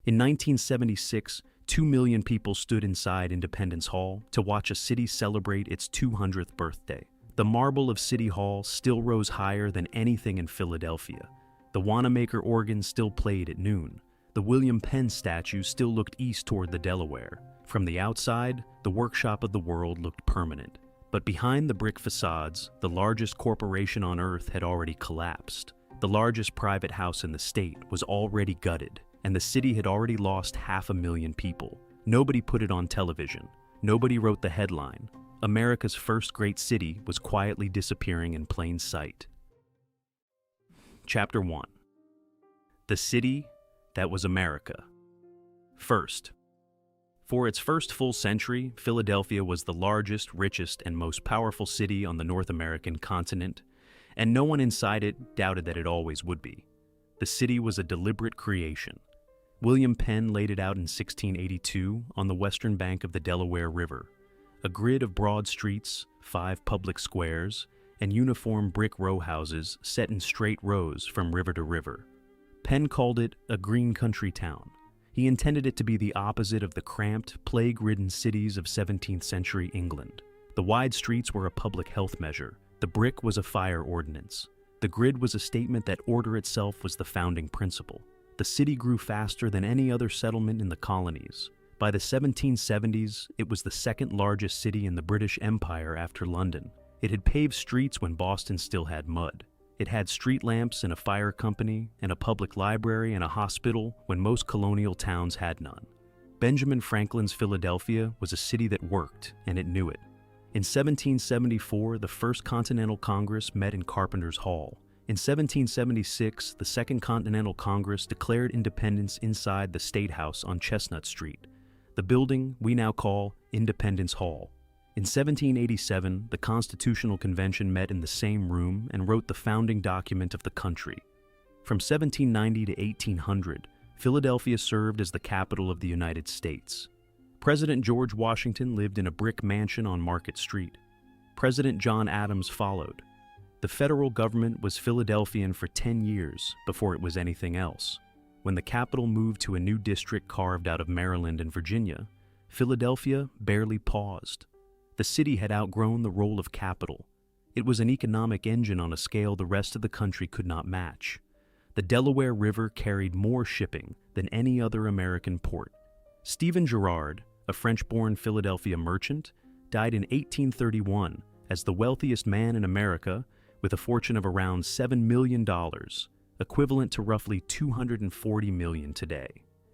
In 1976, 2 million people stood inside Independence Hall to watch a city celebrate its 200th birthday. The marble of City Hall still rose higher than anything in Philadelphia. The Wanamaker organ still played at noon. The William Penn statue still looked east toward the Delaware. From the outside, the workshop of the world looked permanent. But behind the brick facades, the largest corporation on earth had already collapsed. The largest private house in the state was already gutted, and the city had already lost 500,000 people. Nobody put it on television. Nobody wrote the headline. America's first great city was quietly disappearing in plain sight. Chapter 1. The City That Was America. First, for its first full century, Philadelphia was the largest, richest, and most powerful city on the North American continent, and no one inside it doubted that it always would be. The city was a deliberate creation. William Penn laid it out in 1682 on the western bank of the Delaware River, a grid of broad streets, 5 public squares, and uniform brick row houses set in straight rows from river to river. Penn called it a green country town. He intended it to be the opposite of the cramped, plague-ridden cities of 17th century England. The wide streets were a public health measure. The brick was a fire ordinance. The grid was a statement that order itself was the founding principle. The city grew faster than any other settlement in the colonies. By the 1770s, it was the second largest city in the British Empire after London. It had paved streets when Boston still had mud. It had street lamps and a fire company and a public library and a hospital when most colonial towns had none. Benjamin Franklin's Philadelphia was a city that worked, and it knew it. In 1774, the First Continental Congress met in Carpenter's Hall. In 1776, the Second Continental Congress declared independence inside the State House on Chestnut Street, the building we now call Independence Hall. In 1787, the Constitutional Convention met in the same room and wrote the founding document of the country. From 1790 to 1800, Philadelphia served as the capital of the United States. President George Washington lived in a brick mansion on Market Street. President John Adams followed. The federal government was Philadelphian for 10 years before it was anything else. When the capital moved to a new district carved out of Maryland and Virginia, Philadelphia barely paused. The city had outgrown the role of capital. It was an economic engine on a scale the rest of the country could not match. The Delaware River carried more shipping than any other American port. Stephen Girard, a French-born Philadelphia merchant, died in 1831 as the wealthiest man in America with a fortune of around $7 million, equivalent to roughly $240 million today.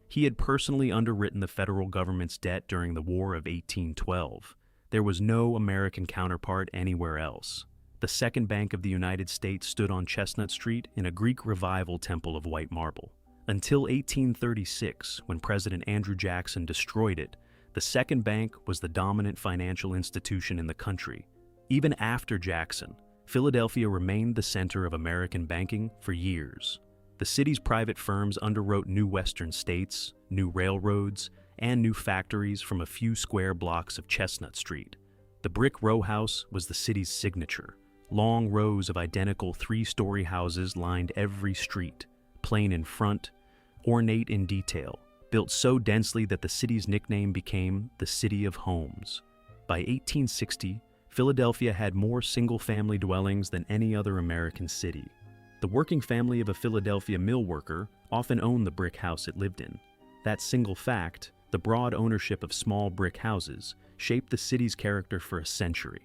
He had personally underwritten the federal government's debt during the War of 1812. There was no American counterpart anywhere else. The Second Bank of the United States stood on Chestnut Street in a Greek Revival temple of white marble. Until 1836, when President Andrew Jackson destroyed it, the Second Bank was the dominant financial institution in the country. Even after Jackson, Philadelphia remained the center of American banking for years. The city's private firms underwrote new western states, new railroads, and new factories from a few square blocks of Chestnut Street. The brick row house was the city's signature. Long rows of identical 3-story houses lined every street, plain in front, ornate in detail, built so densely that the city's nickname became the City of Homes. By 1860, Philadelphia had more single-family dwellings than any other American city. The working family of a Philadelphia mill worker often owned the brick house it lived in. That single fact, the broad ownership of small brick houses, shaped the city's character for a century.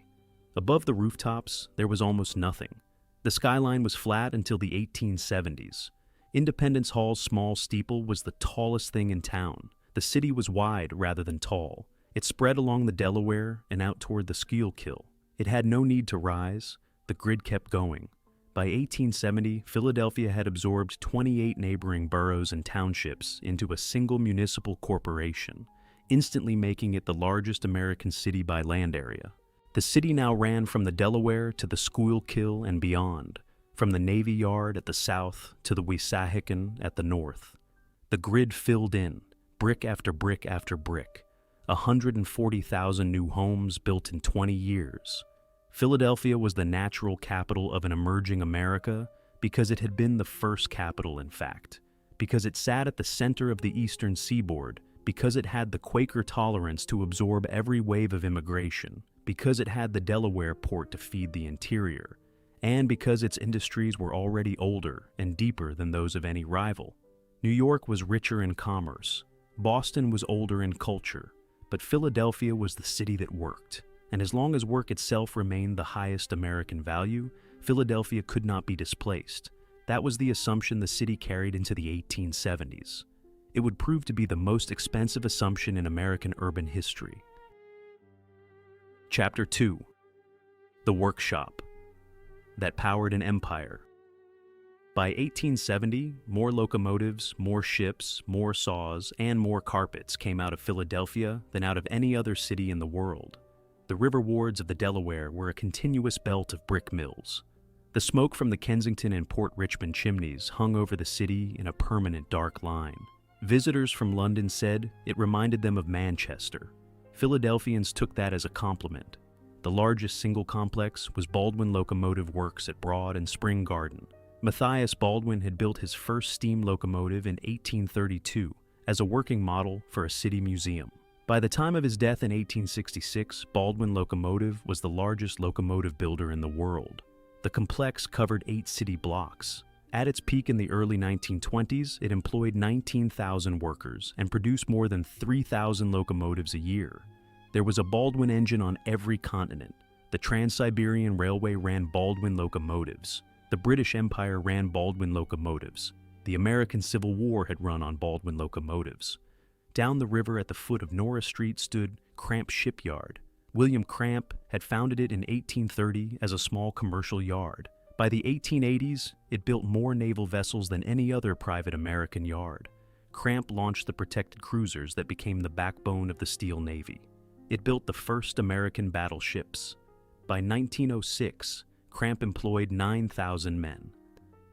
Above the rooftops, there was almost nothing. The skyline was flat until the 1870s. Independence Hall's small steeple was the tallest thing in town. The city was wide rather than tall. It spread along the Delaware and out toward the Schuylkill. It had no need to rise. The grid kept going. By 1870, Philadelphia had absorbed 28 neighboring boroughs and townships into a single municipal corporation, instantly making it the largest American city by land area. The city now ran from the Delaware to the Schuylkill and beyond, from the Navy Yard at the south to the Wissahickon at the north. The grid filled in, brick after brick after brick. 140,000 new homes built in 20 years. Philadelphia was the natural capital of an emerging America because it had been the first capital, in fact. because it sat at the center of the eastern seaboard, because it had the Quaker tolerance to absorb every wave of immigration, because it had the Delaware port to feed the interior, and because its industries were already older and deeper than those of any rival. New York was richer in commerce, Boston was older in culture, but Philadelphia was the city that worked. And as long as work itself remained the highest American value, Philadelphia could not be displaced. That was the assumption the city carried into the 1870s. It would prove to be the most expensive assumption in American urban history. Chapter 2. The Workshop that powered an empire. By 1870, more locomotives, more ships, more saws, and more carpets came out of Philadelphia than out of any other city in the world. The river wards of the Delaware were a continuous belt of brick mills. The smoke from the Kensington and Port Richmond chimneys hung over the city in a permanent dark line. Visitors from London said it reminded them of Manchester. Philadelphians took that as a compliment. The largest single complex was Baldwin Locomotive Works at Broad and Spring Garden. Matthias Baldwin had built his first steam locomotive in 1832 as a working model for a city museum. By the time of his death in 1866, Baldwin Locomotive was the largest locomotive builder in the world. The complex covered 8 city blocks. At its peak in the early 1920s, it employed 19,000 workers and produced more than 3,000 locomotives a year. There was a Baldwin engine on every continent. The Trans-Siberian Railway ran Baldwin locomotives. The British Empire ran Baldwin locomotives. The American Civil War had run on Baldwin locomotives. Down the river at the foot of Norris Street stood Cramp Shipyard. William Cramp had founded it in 1830 as a small commercial yard. By the 1880s, it built more naval vessels than any other private American yard. Cramp launched the protected cruisers that became the backbone of the Steel Navy. It built the first American battleships. By 1906, Cramp employed 9,000 men.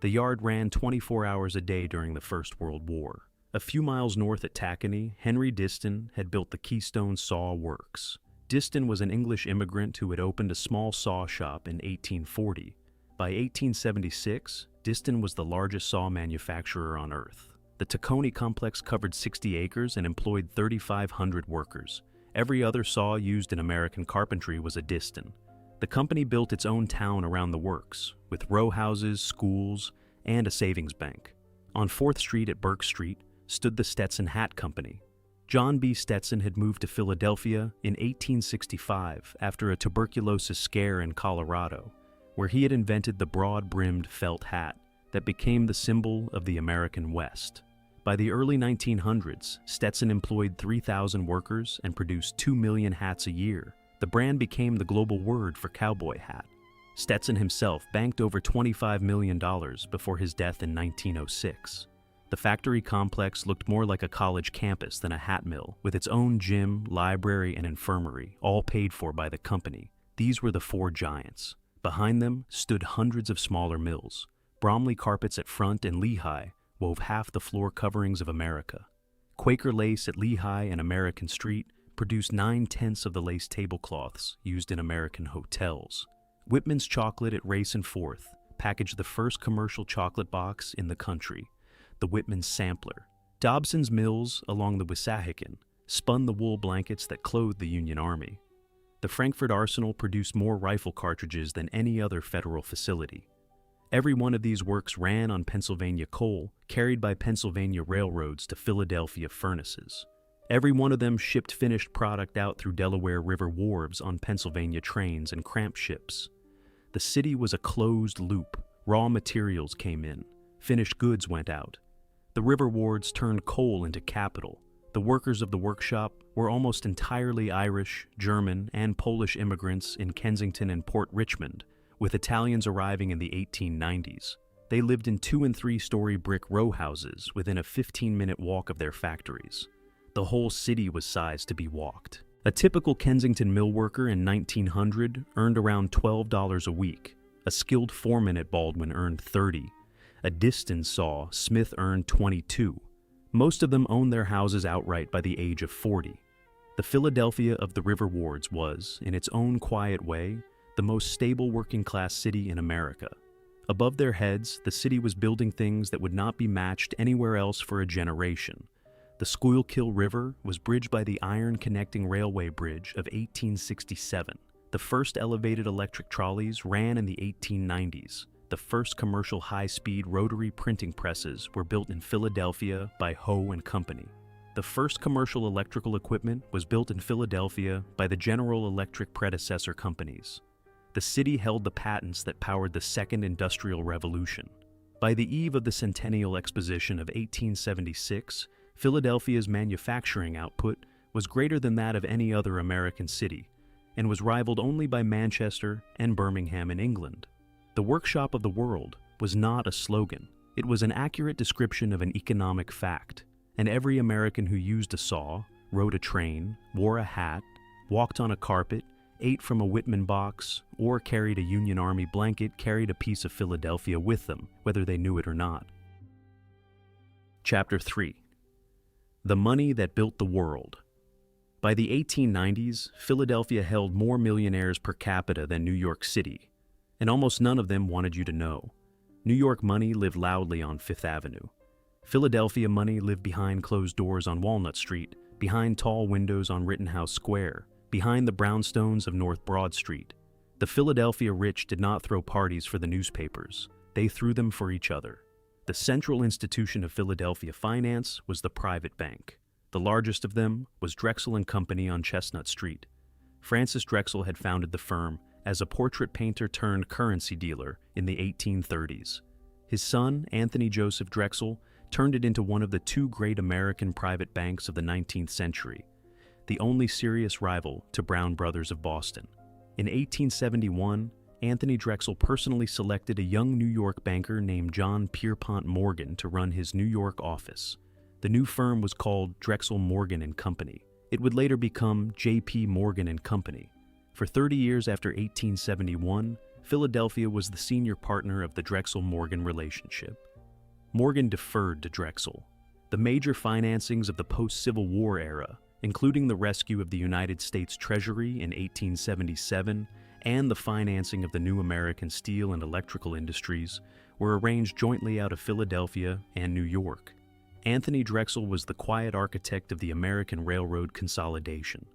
The yard ran 24 hours a day during the First World War. A few miles north at Tacony, Henry Diston had built the Keystone Saw Works. Diston was an English immigrant who had opened a small saw shop in 1840. By 1876, Diston was the largest saw manufacturer on Earth. The Tacony complex covered 60 acres and employed 3,500 workers. Every other saw used in American carpentry was a Diston. The company built its own town around the works, with row houses, schools, and a savings bank. On 4th Street at Burke Street stood the Stetson Hat Company. John B. Stetson had moved to Philadelphia in 1865 after a tuberculosis scare in Colorado, where he had invented the broad-brimmed felt hat that became the symbol of the American West. By the early 1900s, Stetson employed 3,000 workers and produced 2 million hats a year. The brand became the global word for cowboy hat. Stetson himself banked over $25 million before his death in 1906. The factory complex looked more like a college campus than a hat mill, with its own gym, library, and infirmary, all paid for by the company. These were the 4 giants. Behind them stood hundreds of smaller mills. Bromley carpets at Front and Lehigh wove half the floor coverings of America. Quaker lace at Lehigh and American Street produced 9/10 of the lace tablecloths used in American hotels. Whitman's chocolate at Race and Fourth packaged the first commercial chocolate box in the country, the Whitman Sampler. Dobson's Mills along the Wissahickon spun the wool blankets that clothed the Union Army. The Frankfort Arsenal produced more rifle cartridges than any other federal facility. Every one of these works ran on Pennsylvania coal, carried by Pennsylvania railroads to Philadelphia furnaces. Every one of them shipped finished product out through Delaware River wharves on Pennsylvania trains and Cramp ships. The city was a closed loop. Raw materials came in. Finished goods went out. The river wards turned coal into capital. The workers of the workshop were almost entirely Irish, German, and Polish immigrants in Kensington and Port Richmond, with Italians arriving in the 1890s. They lived in 2- and 3-story brick row houses within a 15-minute walk of their factories. The whole city was sized to be walked. A typical Kensington mill worker in 1900 earned around $12 a week. A skilled foreman at Baldwin earned $30. A Diston saw Smith earned $22. Most of them owned their houses outright by the age of 40. The Philadelphia of the river wards was, in its own quiet way, the most stable working-class city in America. Above their heads, the city was building things that would not be matched anywhere else for a generation. The Schuylkill River was bridged by the Iron Connecting Railway Bridge of 1867. The first elevated electric trolleys ran in the 1890s. The first commercial high-speed rotary printing presses were built in Philadelphia by Hoe and Company. The first commercial electrical equipment was built in Philadelphia by the General Electric predecessor companies. The city held the patents that powered the Second Industrial Revolution. By the eve of the Centennial Exposition of 1876, Philadelphia's manufacturing output was greater than that of any other American city, and was rivaled only by Manchester and Birmingham in England. The workshop of the world was not a slogan. It was an accurate description of an economic fact, and every American who used a saw, rode a train, wore a hat, walked on a carpet, ate from a Whitman box, or carried a Union Army blanket carried a piece of Philadelphia with them, whether they knew it or not. Chapter 3. The Money That Built the World. By the 1890s, Philadelphia held more millionaires per capita than New York City, and almost none of them wanted you to know. New York money lived loudly on Fifth Avenue. Philadelphia money lived behind closed doors on Walnut Street, behind tall windows on Rittenhouse Square, behind the brownstones of North Broad Street. The Philadelphia rich did not throw parties for the newspapers. They threw them for each other. The central institution of Philadelphia finance was the private bank. The largest of them was Drexel and Company on Chestnut Street. Francis Drexel had founded the firm as a portrait painter turned currency dealer in the 1830s. His son, Anthony Joseph Drexel, turned it into one of the two great American private banks of the 19th century, the only serious rival to Brown Brothers of Boston. In 1871, Anthony Drexel personally selected a young New York banker named John Pierpont Morgan to run his New York office. The new firm was called Drexel Morgan and Company. It would later become J.P. Morgan and Company. For 30 years after 1871, Philadelphia was the senior partner of the Drexel-Morgan relationship. Morgan deferred to Drexel. The major financings of the post-Civil War era, including the rescue of the United States Treasury in 1877 and the financing of the new American steel and electrical industries, were arranged jointly out of Philadelphia and New York. Anthony Drexel was the quiet architect of the American railroad consolidation.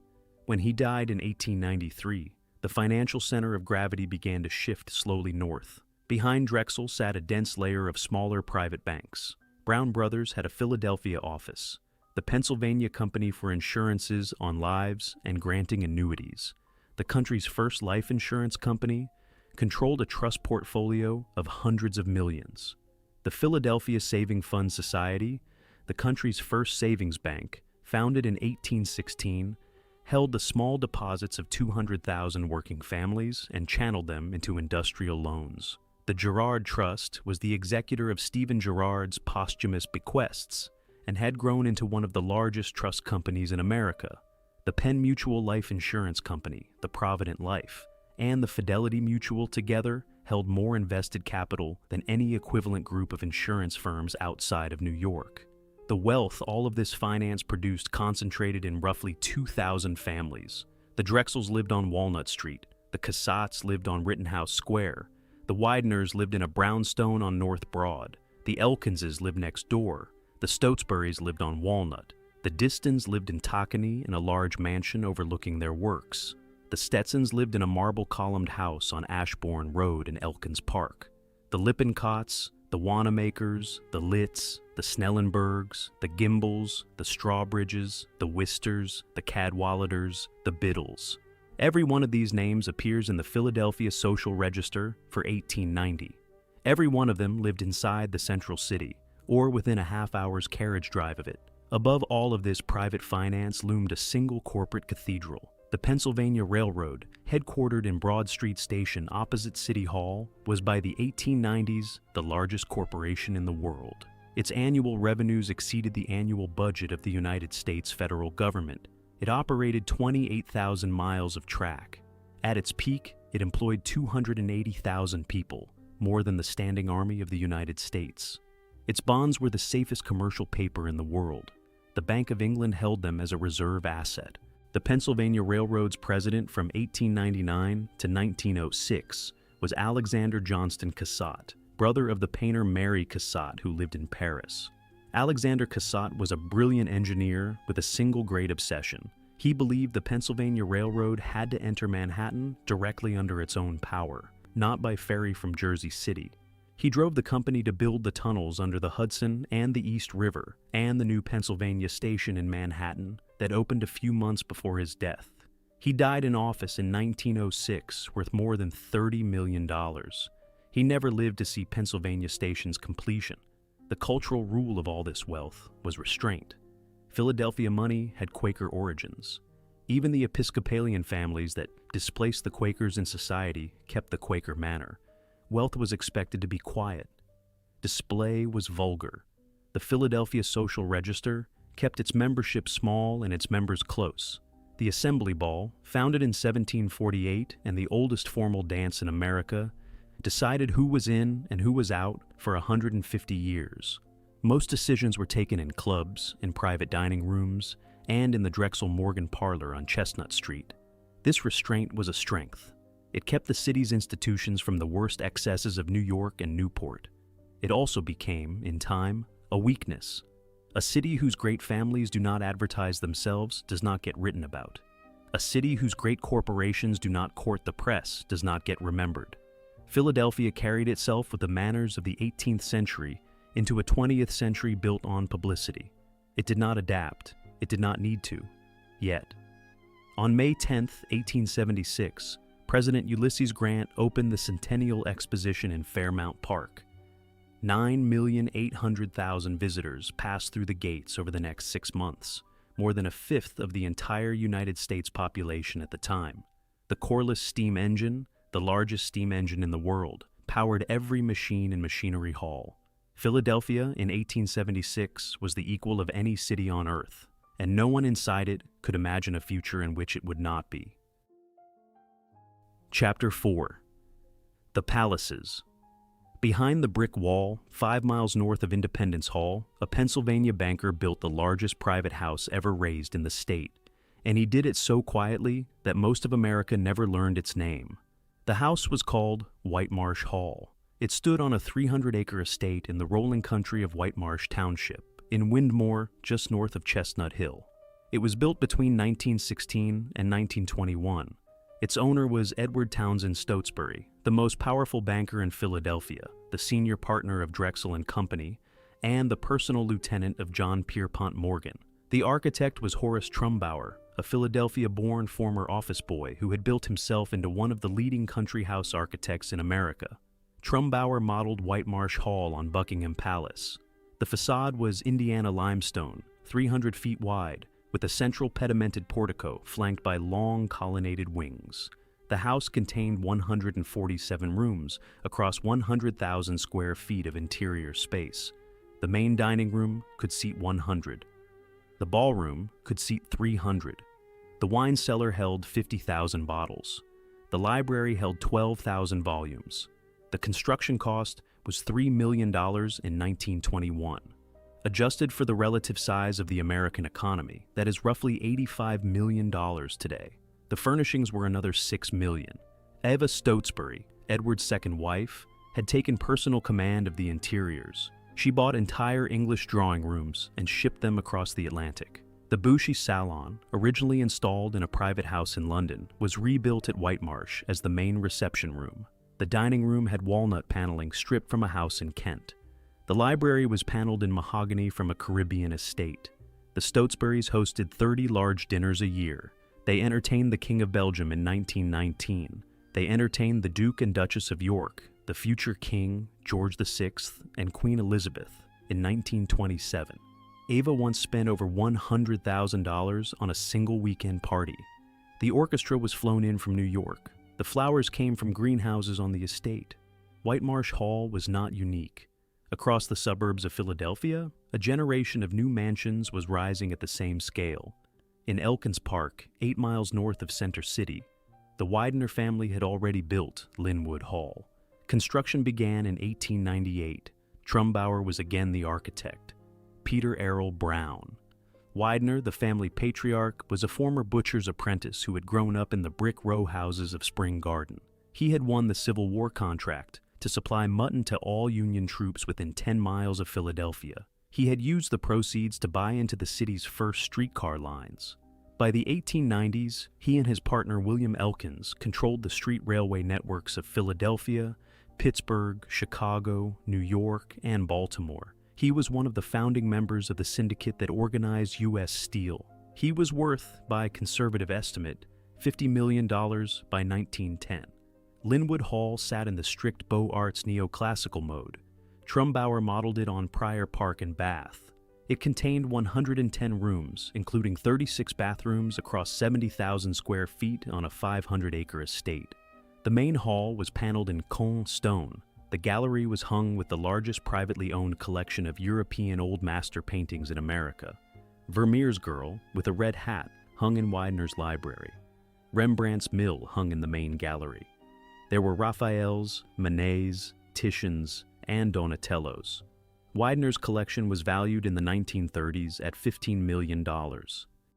When he died in 1893, the financial center of gravity began to shift slowly north. Behind Drexel sat a dense layer of smaller private banks. Brown Brothers had a Philadelphia office, the Pennsylvania Company for Insurances on Lives and Granting Annuities, the country's first life insurance company, controlled a trust portfolio of hundreds of millions. The Philadelphia Saving Fund Society, the country's first savings bank, founded in 1816, held the small deposits of 200,000 working families and channeled them into industrial loans. The Girard Trust was the executor of Stephen Girard's posthumous bequests and had grown into one of the largest trust companies in America. The Penn Mutual Life Insurance Company, the Provident Life, and the Fidelity Mutual together held more invested capital than any equivalent group of insurance firms outside of New York. The wealth all of this finance produced concentrated in roughly 2,000 families. The Drexels lived on Walnut Street, the Cassattes lived on Rittenhouse Square, the Wideners lived in a brownstone on North Broad, the Elkinses lived next door, the Stotesburys lived on Walnut, the Distons lived in Tacony in a large mansion overlooking their works, the Stetsons lived in a marble-columned house on Ashbourne Road in Elkins Park, the Lippincotts, the Wanamakers, the Litts, the Snellenbergs, the Gimballs, the Strawbridges, the Wisters, the Cadwalladers, the Biddles. Every one of these names appears in the Philadelphia Social Register for 1890. Every one of them lived inside the central city, or within a half-hour's carriage drive of it. Above all of this private finance loomed a single corporate cathedral. The Pennsylvania Railroad, headquartered in Broad Street Station opposite City Hall, was by the 1890s the largest corporation in the world. Its annual revenues exceeded the annual budget of the United States federal government. It operated 28,000 miles of track. At its peak, it employed 280,000 people, more than the standing army of the United States. Its bonds were the safest commercial paper in the world. The Bank of England held them as a reserve asset. The Pennsylvania Railroad's president from 1899 to 1906 was Alexander Johnston Cassatt, brother of the painter Mary Cassatt, who lived in Paris. Alexander Cassatt was a brilliant engineer with a single great obsession. He believed the Pennsylvania Railroad had to enter Manhattan directly under its own power, not by ferry from Jersey City. He drove the company to build the tunnels under the Hudson and the East River and the new Pennsylvania Station in Manhattan that opened a few months before his death. He died in office in 1906, worth more than $30 million. He never lived to see Pennsylvania Station's completion. The cultural rule of all this wealth was restraint. Philadelphia money had Quaker origins. Even the Episcopalian families that displaced the Quakers in society kept the Quaker manner. Wealth was expected to be quiet. Display was vulgar. The Philadelphia Social Register kept its membership small and its members close. The Assembly Ball, founded in 1748 and the oldest formal dance in America, decided who was in and who was out for 150 years. Most decisions were taken in clubs, in private dining rooms, and in the Drexel Morgan Parlor on Chestnut Street. This restraint was a strength. It kept the city's institutions from the worst excesses of New York and Newport. It also became, in time, a weakness. A city whose great families do not advertise themselves does not get written about. A city whose great corporations do not court the press does not get remembered. Philadelphia carried itself with the manners of the 18th century into a 20th century built on publicity. It did not adapt. It did not need to. Yet. On May 10, 1876, President Ulysses Grant opened the Centennial Exposition in Fairmount Park. 9,800,000 visitors passed through the gates over the next 6 months, more than a fifth of the entire United States population at the time. The Corliss steam engine, the largest steam engine in the world, powered every machine in Machinery Hall. Philadelphia in 1876 was the equal of any city on earth, and no one inside it could imagine a future in which it would not be. Chapter 4. The Palaces. Behind the brick wall, 5 miles north of Independence Hall, a Pennsylvania banker built the largest private house ever raised in the state, and he did it so quietly that most of America never learned its name. The house was called Whitemarsh Hall. It stood on a 300-acre estate in the rolling country of Whitemarsh Township, in Windmore, just north of Chestnut Hill. It was built between 1916 and 1921. Its owner was Edward Townsend Stotesbury, the most powerful banker in Philadelphia, the senior partner of Drexel and Company, and the personal lieutenant of John Pierpont Morgan. The architect was Horace Trumbauer, a Philadelphia-born former office boy who had built himself into one of the leading country house architects in America. Trumbauer modeled Whitemarsh Hall on Buckingham Palace. The facade was Indiana limestone, 300 feet wide, with a central pedimented portico flanked by long colonnaded wings. The house contained 147 rooms across 100,000 square feet of interior space. The main dining room could seat 100. The ballroom could seat 300. The wine cellar held 50,000 bottles. The library held 12,000 volumes. The construction cost was $3 million in 1921. Adjusted for the relative size of the American economy, that is roughly $85 million today. The furnishings were another $6 million. Eva Stotesbury, Edward's second wife, had taken personal command of the interiors. She bought entire English drawing rooms and shipped them across the Atlantic. The Buchy Salon, originally installed in a private house in London, was rebuilt at Whitemarsh as the main reception room. The dining room had walnut paneling stripped from a house in Kent. The library was paneled in mahogany from a Caribbean estate. The Stotesburys hosted 30 large dinners a year. They entertained the King of Belgium in 1919. They entertained the Duke and Duchess of York, the future King, George VI, and Queen Elizabeth in 1927. Ava once spent over $100,000 on a single weekend party. The orchestra was flown in from New York. The flowers came from greenhouses on the estate. Whitemarsh Hall was not unique. Across the suburbs of Philadelphia, a generation of new mansions was rising at the same scale. In Elkins Park, 8 miles north of Center City, the Widener family had already built Lynnewood Hall. Construction began in 1898. Trumbauer was again the architect. Peter Errol Brown. Widener, the family patriarch, was a former butcher's apprentice who had grown up in the brick row houses of Spring Garden. He had won the Civil War contract to supply mutton to all Union troops within 10 miles of Philadelphia. He had used the proceeds to buy into the city's first streetcar lines. By the 1890s, he and his partner William Elkins controlled the street railway networks of Philadelphia, Pittsburgh, Chicago, New York, and Baltimore. He was one of the founding members of the syndicate that organized U.S. Steel. He was worth, by conservative estimate, $50 million by 1910. Lynnewood Hall sat in the strict Beaux Arts neoclassical mode. Trumbauer modeled it on Prior Park in Bath. It contained 110 rooms, including 36 bathrooms across 70,000 square feet on a 500-acre estate. The main hall was paneled in Caen stone. The gallery was hung with the largest privately owned collection of European Old Master paintings in America. Vermeer's Girl, with a red hat, hung in Widener's library. Rembrandt's Mill hung in the main gallery. There were Raphaels, Manets, Titians, and Donatellos. Widener's collection was valued in the 1930s at $15 million.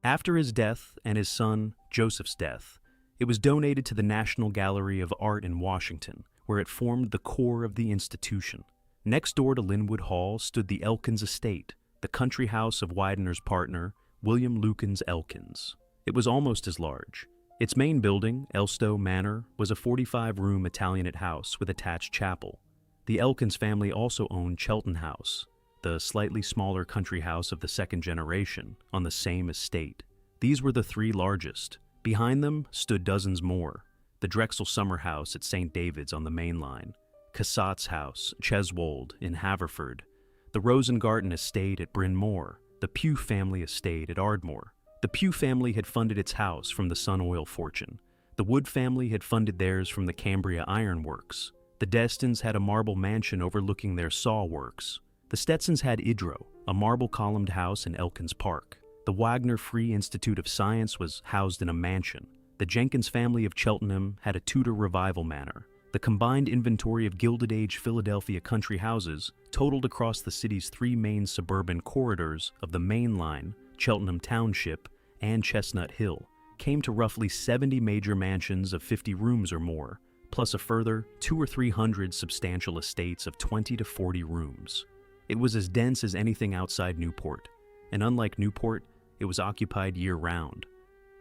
After his death and his son Joseph's death, it was donated to the National Gallery of Art in Washington, where it formed the core of the institution. Next door to Lynnewood Hall stood the Elkins estate, the country house of Widener's partner, William Lukens Elkins. It was almost as large. Its main building, Elstow Manor, was a 45-room Italianate house with attached chapel. The Elkins family also owned Chelton House, the slightly smaller country house of the second generation, on the same estate. These were the three largest. Behind them stood dozens more. The Drexel Summer House at St. David's on the main line, Cassatt's House, Cheswold in Haverford, the Rosengarten Estate at Bryn Mawr, the Pugh family estate at Ardmore. The Pugh family had funded its house from the Sun Oil fortune. The Wood family had funded theirs from the Cambria Iron Works. The Destins had a marble mansion overlooking their saw works. The Stetsons had Idro, a marble-columned house in Elkins Park. The Wagner Free Institute of Science was housed in a mansion. The Jenkins family of Cheltenham had a Tudor Revival manor. The combined inventory of Gilded Age Philadelphia country houses totaled across the city's three main suburban corridors of the Main Line, Cheltenham Township, and Chestnut Hill, came to roughly 70 major mansions of 50 rooms or more, plus a further 200 or 300 substantial estates of 20 to 40 rooms. It was as dense as anything outside Newport, and unlike Newport, it was occupied year-round.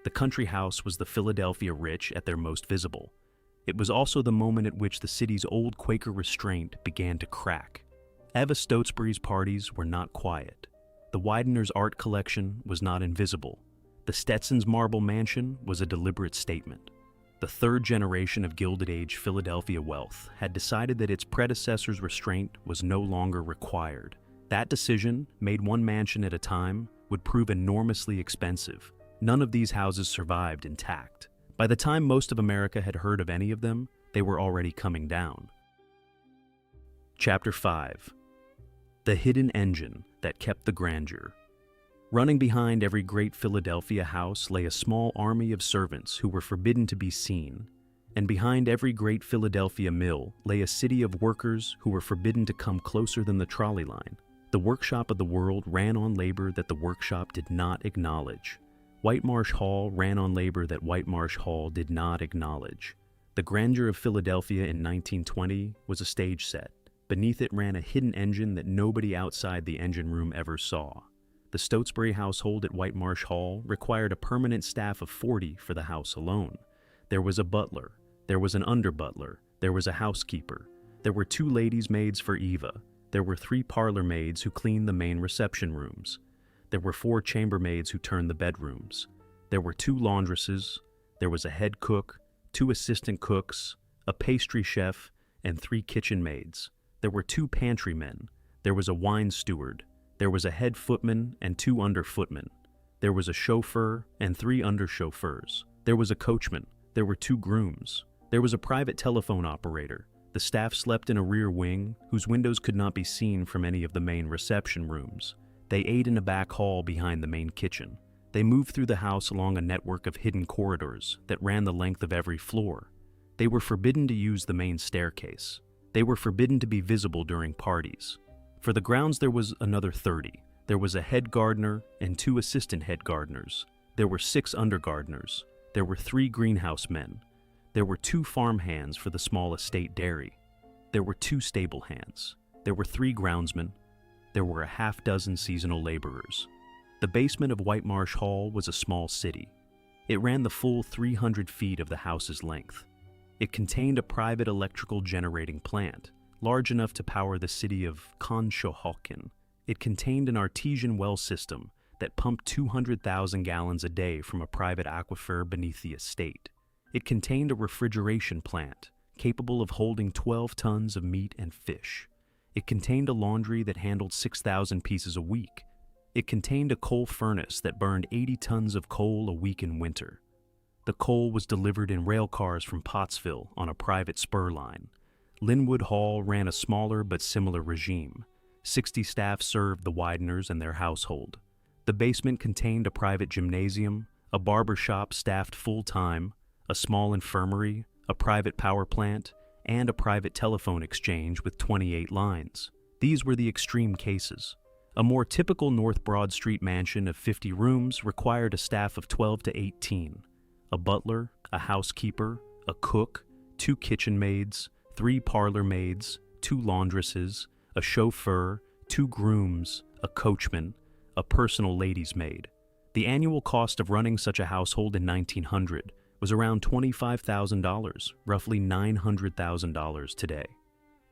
The country house was the Philadelphia rich at their most visible. It was also the moment at which the city's old Quaker restraint began to crack. Eva Stotesbury's parties were not quiet. The Widener's art collection was not invisible. The Stetsons' marble mansion was a deliberate statement. The third generation of Gilded Age Philadelphia wealth had decided that its predecessor's restraint was no longer required. That decision, made one mansion at a time, would prove enormously expensive. None of these houses survived intact. By the time most of America had heard of any of them, they were already coming down. Chapter 5. The Hidden Engine That Kept the Grandeur. Running behind every great Philadelphia house lay a small army of servants who were forbidden to be seen, and behind every great Philadelphia mill lay a city of workers who were forbidden to come closer than the trolley line. The workshop of the world ran on labor that the workshop did not acknowledge. Whitemarsh Hall ran on labor that Whitemarsh Hall did not acknowledge. The grandeur of Philadelphia in 1920 was a stage set. Beneath it ran a hidden engine that nobody outside the engine room ever saw. The Stotesbury household at Whitemarsh Hall required a permanent staff of 40 for the house alone. There was a butler, there was an under-butler, there was a housekeeper, there were 2 ladies' maids for Eva, there were 3 parlor maids who cleaned the main reception rooms, there were 4 chambermaids who turned the bedrooms, there were 2 laundresses, there was a head cook, 2 assistant cooks, a pastry chef, and 3 kitchen maids. There were 2 pantry men, there was a wine steward, there was a head footman and 2 under footmen. There was a chauffeur and 3 under chauffeurs. There was a coachman. There were 2 grooms. There was a private telephone operator. The staff slept in a rear wing, whose windows could not be seen from any of the main reception rooms. They ate in a back hall behind the main kitchen. They moved through the house along a network of hidden corridors that ran the length of every floor. They were forbidden to use the main staircase. They were forbidden to be visible during parties. For the grounds there was another 30. There was a head gardener and 2 assistant head gardeners. There were 6 under gardeners. There were 3 greenhouse men. There were 2 farm hands for the small estate dairy. There were 2 stable hands. There were 3 groundsmen. There were a half-dozen seasonal laborers. The basement of Whitemarsh Hall was a small city. It ran the full 300 feet of the house's length. It contained a private electrical generating plant, large enough to power the city of Conshohocken. It contained an artesian well system that pumped 200,000 gallons a day from a private aquifer beneath the estate. It contained a refrigeration plant capable of holding 12 tons of meat and fish. It contained a laundry that handled 6,000 pieces a week. It contained a coal furnace that burned 80 tons of coal a week in winter. The coal was delivered in rail cars from Pottsville on a private spur line. Lynnewood Hall ran a smaller but similar regime. 60 staff served the Wideners and their household. The basement contained a private gymnasium, a barber shop staffed full-time, a small infirmary, a private power plant, and a private telephone exchange with 28 lines. These were the extreme cases. A more typical North Broad Street mansion of 50 rooms required a staff of 12 to 18. A butler, a housekeeper, a cook, 2 kitchen maids, 3 parlor maids, 2 laundresses, a chauffeur, 2 grooms, a coachman, a personal lady's maid. The annual cost of running such a household in 1900 was around $25,000, roughly $900,000 today.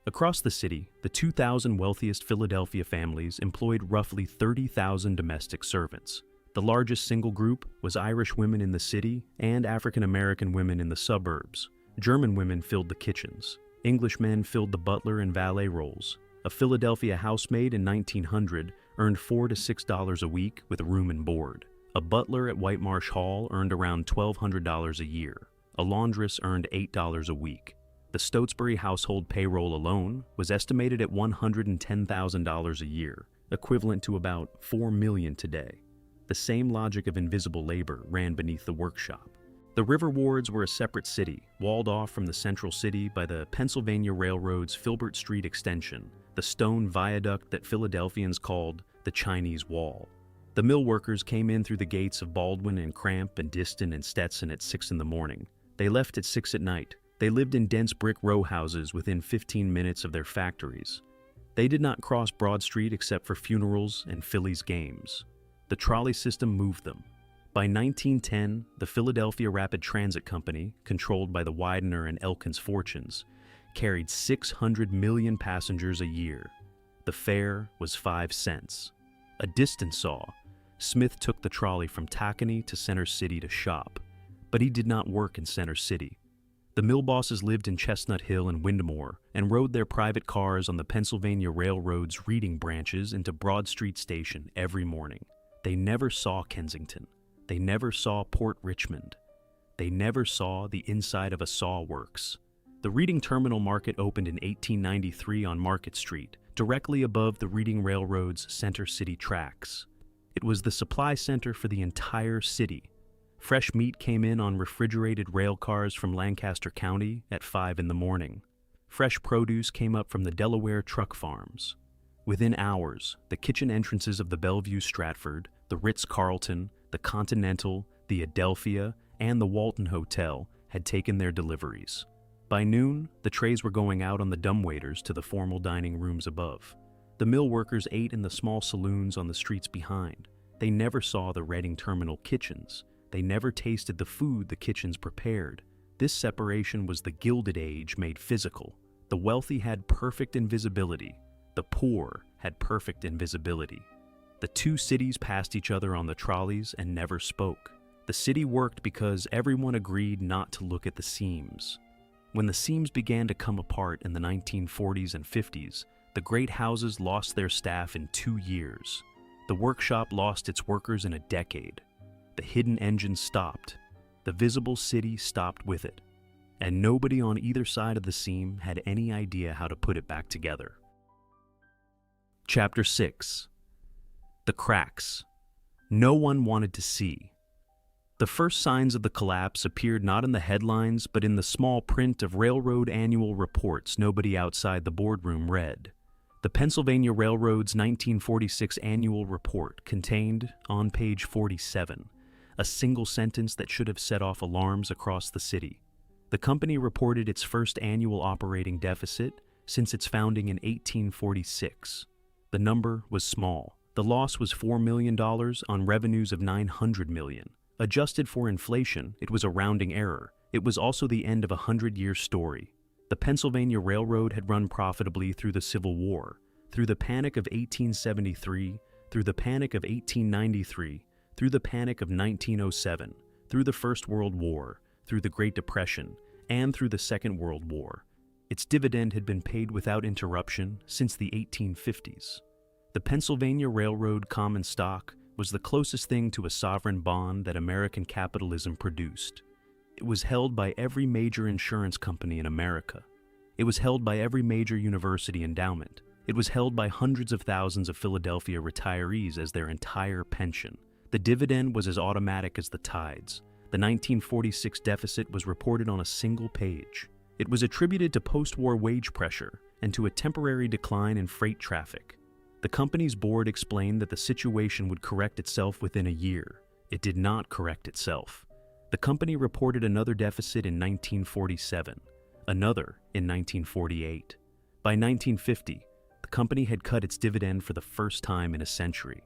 Across the city, the 2,000 wealthiest Philadelphia families employed roughly 30,000 domestic servants. The largest single group was Irish women in the city and African American women in the suburbs. German women filled the kitchens. English men filled the butler and valet roles. A Philadelphia housemaid in 1900 earned $4 to $6 a week with room and board. A butler at Whitemarsh Hall earned around $1,200 a year. A laundress earned $8 a week. The Stotesbury household payroll alone was estimated at $110,000 a year, equivalent to about $4 million today. The same logic of invisible labor ran beneath the workshop. The River Wards were a separate city, walled off from the central city by the Pennsylvania Railroad's Filbert Street extension, the stone viaduct that Philadelphians called the Chinese Wall. The mill workers came in through the gates of Baldwin and Cramp and Diston and Stetson at 6 in the morning. They left at 6 at night. They lived in dense brick row houses within 15 minutes of their factories. They did not cross Broad Street except for funerals and Phillies games. The trolley system moved them. By 1910, the Philadelphia Rapid Transit Company, controlled by the Widener and Elkins fortunes, carried 600 million passengers a year. The fare was 5 cents. A distance saw, Smith took the trolley from Tacony to Center City to shop, but he did not work in Center City. The mill bosses lived in Chestnut Hill and Windmore and rode their private cars on the Pennsylvania Railroad's reading branches into Broad Street Station every morning. They never saw Kensington. They never saw Port Richmond. They never saw the inside of a saw works. The Reading Terminal Market opened in 1893 on Market Street, directly above the Reading Railroad's Center City tracks. It was the supply center for the entire city. Fresh meat came in on refrigerated rail cars from Lancaster County at 5 in the morning. Fresh produce came up from the Delaware truck farms. Within hours, the kitchen entrances of the Bellevue Stratford, the Ritz-Carlton, the Continental, the Adelphia, and the Walton Hotel had taken their deliveries. By noon, the trays were going out on the dumbwaiters to the formal dining rooms above. The mill workers ate in the small saloons on the streets behind. They never saw the Reading Terminal kitchens. They never tasted the food the kitchens prepared. This separation was the Gilded Age made physical. The wealthy had perfect invisibility. The poor had perfect invisibility. The two cities passed each other on the trolleys and never spoke. The city worked because everyone agreed not to look at the seams. When the seams began to come apart in the 1940s and 50s, the great houses lost their staff in 2 years. The workshop lost its workers in a decade. The hidden engine stopped. The visible city stopped with it. And nobody on either side of the seam had any idea how to put it back together. Chapter 6. The cracks. No one wanted to see. The first signs of the collapse appeared not in the headlines, but in the small print of railroad annual reports nobody outside the boardroom read. The Pennsylvania Railroad's 1946 annual report contained, on page 47, a single sentence that should have set off alarms across the city. The company reported its first annual operating deficit, since its founding in 1846. The number was small. The loss was $4 million on revenues of $900 million. Adjusted for inflation, it was a rounding error. It was also the end of a 100-year story. The Pennsylvania Railroad had run profitably through the Civil War, through the Panic of 1873, through the Panic of 1893, through the Panic of 1907, through the First World War, through the Great Depression, and through the Second World War. Its dividend had been paid without interruption since the 1850s. The Pennsylvania Railroad common stock was the closest thing to a sovereign bond that American capitalism produced. It was held by every major insurance company in America. It was held by every major university endowment. It was held by hundreds of thousands of Philadelphia retirees as their entire pension. The dividend was as automatic as the tides. The 1946 deficit was reported on a single page. It was attributed to post-war wage pressure and to a temporary decline in freight traffic. The company's board explained that the situation would correct itself within a year. It did not correct itself. The company reported another deficit in 1947, another in 1948. By 1950, the company had cut its dividend for the first time in a century.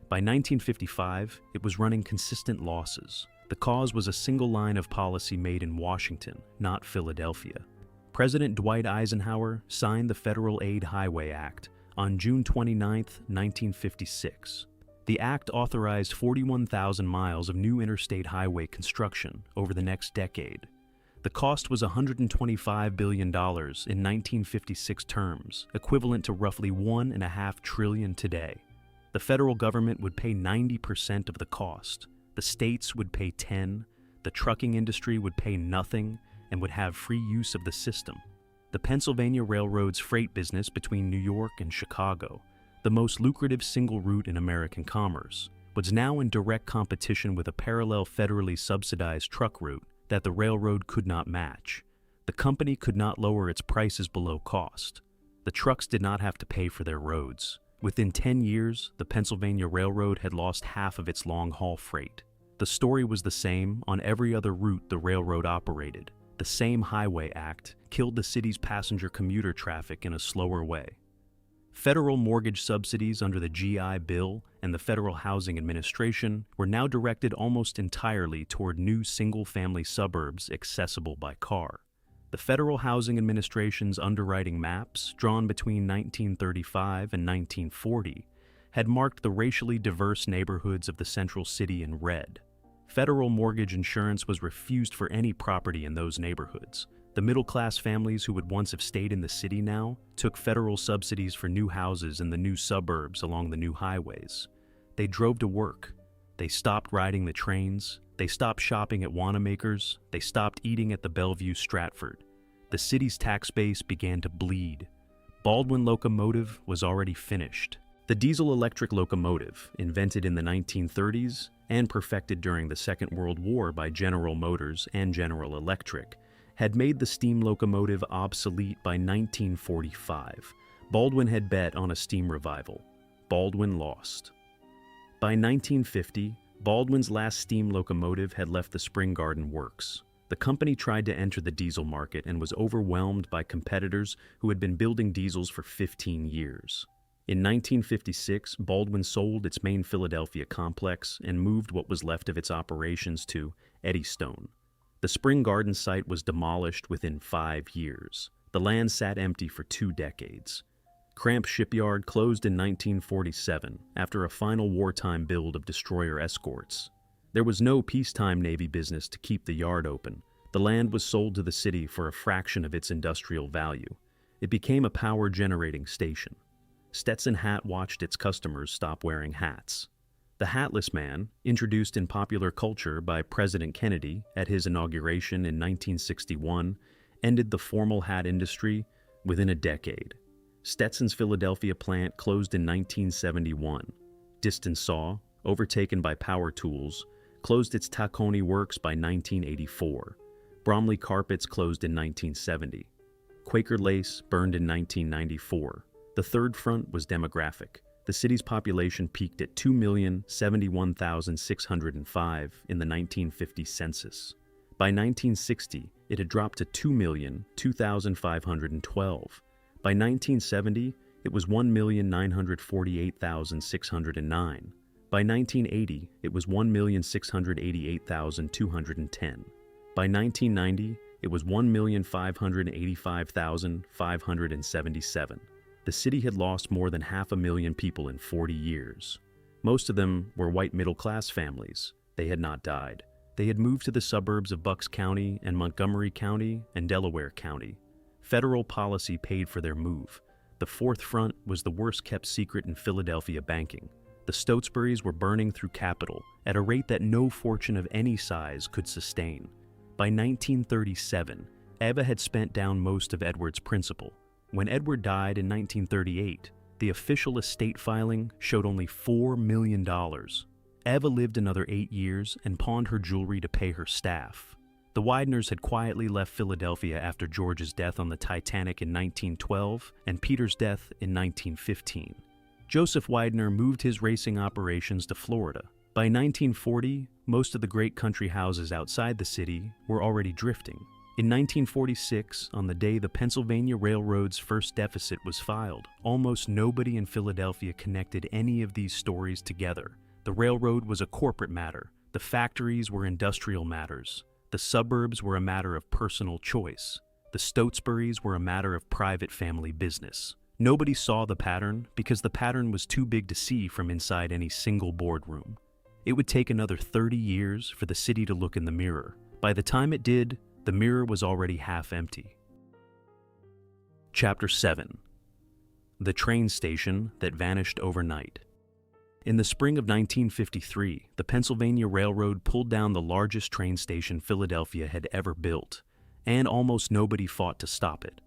By 1955, it was running consistent losses. The cause was a single line of policy made in Washington, not Philadelphia. President Dwight Eisenhower signed the Federal Aid Highway Act on June 29, 1956. The act authorized 41,000 miles of new interstate highway construction over the next decade. The cost was $125 billion in 1956 terms, equivalent to roughly $1.5 trillion today. The federal government would pay 90% of the cost. The states would pay 10%, the trucking industry would pay nothing, and would have free use of the system. The Pennsylvania Railroad's freight business between New York and Chicago, the most lucrative single route in American commerce, was now in direct competition with a parallel federally subsidized truck route that the railroad could not match. The company could not lower its prices below cost. The trucks did not have to pay for their roads. Within 10 years, the Pennsylvania Railroad had lost half of its long-haul freight. The story was the same on every other route the railroad operated. The same Highway Act killed the city's passenger commuter traffic in a slower way. Federal mortgage subsidies under the GI Bill and the Federal Housing Administration were now directed almost entirely toward new single-family suburbs accessible by car. The Federal Housing Administration's underwriting maps, drawn between 1935 and 1940, had marked the racially diverse neighborhoods of the central city in red. Federal mortgage insurance was refused for any property in those neighborhoods. The middle-class families who would once have stayed in the city now took federal subsidies for new houses in the new suburbs along the new highways. They drove to work. They stopped riding the trains. They stopped shopping at Wanamaker's. They stopped eating at the Bellevue Stratford. The city's tax base began to bleed. Baldwin Locomotive was already finished. The diesel-electric locomotive, invented in the 1930s and perfected during the Second World War by General Motors and General Electric, had made the steam locomotive obsolete by 1945. Baldwin had bet on a steam revival. Baldwin lost. By 1950, Baldwin's last steam locomotive had left the Spring Garden Works. The company tried to enter the diesel market and was overwhelmed by competitors who had been building diesels for 15 years. In 1956, Baldwin sold its main Philadelphia complex and moved what was left of its operations to Eddystone. The Spring Garden site was demolished within 5 years. The land sat empty for 2 decades. Cramp Shipyard closed in 1947 after a final wartime build of destroyer escorts. There was no peacetime Navy business to keep the yard open. The land was sold to the city for a fraction of its industrial value. It became a power-generating station. Stetson Hat watched its customers stop wearing hats. The Hatless Man, introduced in popular culture by President Kennedy at his inauguration in 1961, ended the formal hat industry within a decade. Stetson's Philadelphia plant closed in 1971. Diston Saw, overtaken by Power Tools, closed its Tacony Works by 1984. Bromley Carpets closed in 1970. Quaker Lace burned in 1994. The third front was demographic. The city's population peaked at 2,071,605 in the 1950 census. By 1960, it had dropped to 2,002,512. By 1970, it was 1,948,609. By 1980, it was 1,688,210. By 1990, it was 1,585,577. The city had lost more than 500,000 people in 40 years. Most of them were white middle-class families. They had not died. They had moved to the suburbs of Bucks County and Montgomery County and Delaware County. Federal policy paid for their move. The Fourth Front was the worst-kept secret in Philadelphia banking. The Stotesburys were burning through capital at a rate that no fortune of any size could sustain. By 1937, Eva had spent down most of Edward's principal. When Edward died in 1938, the official estate filing showed only $4 million. Eva lived another 8 years and pawned her jewelry to pay her staff. The Wideners had quietly left Philadelphia after George's death on the Titanic in 1912 and Peter's death in 1915. Joseph Widener moved his racing operations to Florida. By 1940, most of the great country houses outside the city were already drifting. In 1946, on the day the Pennsylvania Railroad's first deficit was filed, almost nobody in Philadelphia connected any of these stories together. The railroad was a corporate matter. The factories were industrial matters. The suburbs were a matter of personal choice. The Stotesburys were a matter of private family business. Nobody saw the pattern because the pattern was too big to see from inside any single boardroom. It would take another 30 years for the city to look in the mirror. By the time it did, the mirror was already half empty. Chapter 7. The Train Station That Vanished Overnight. In the spring of 1953, the Pennsylvania Railroad pulled down the largest train station Philadelphia had ever built, and almost nobody fought to stop it.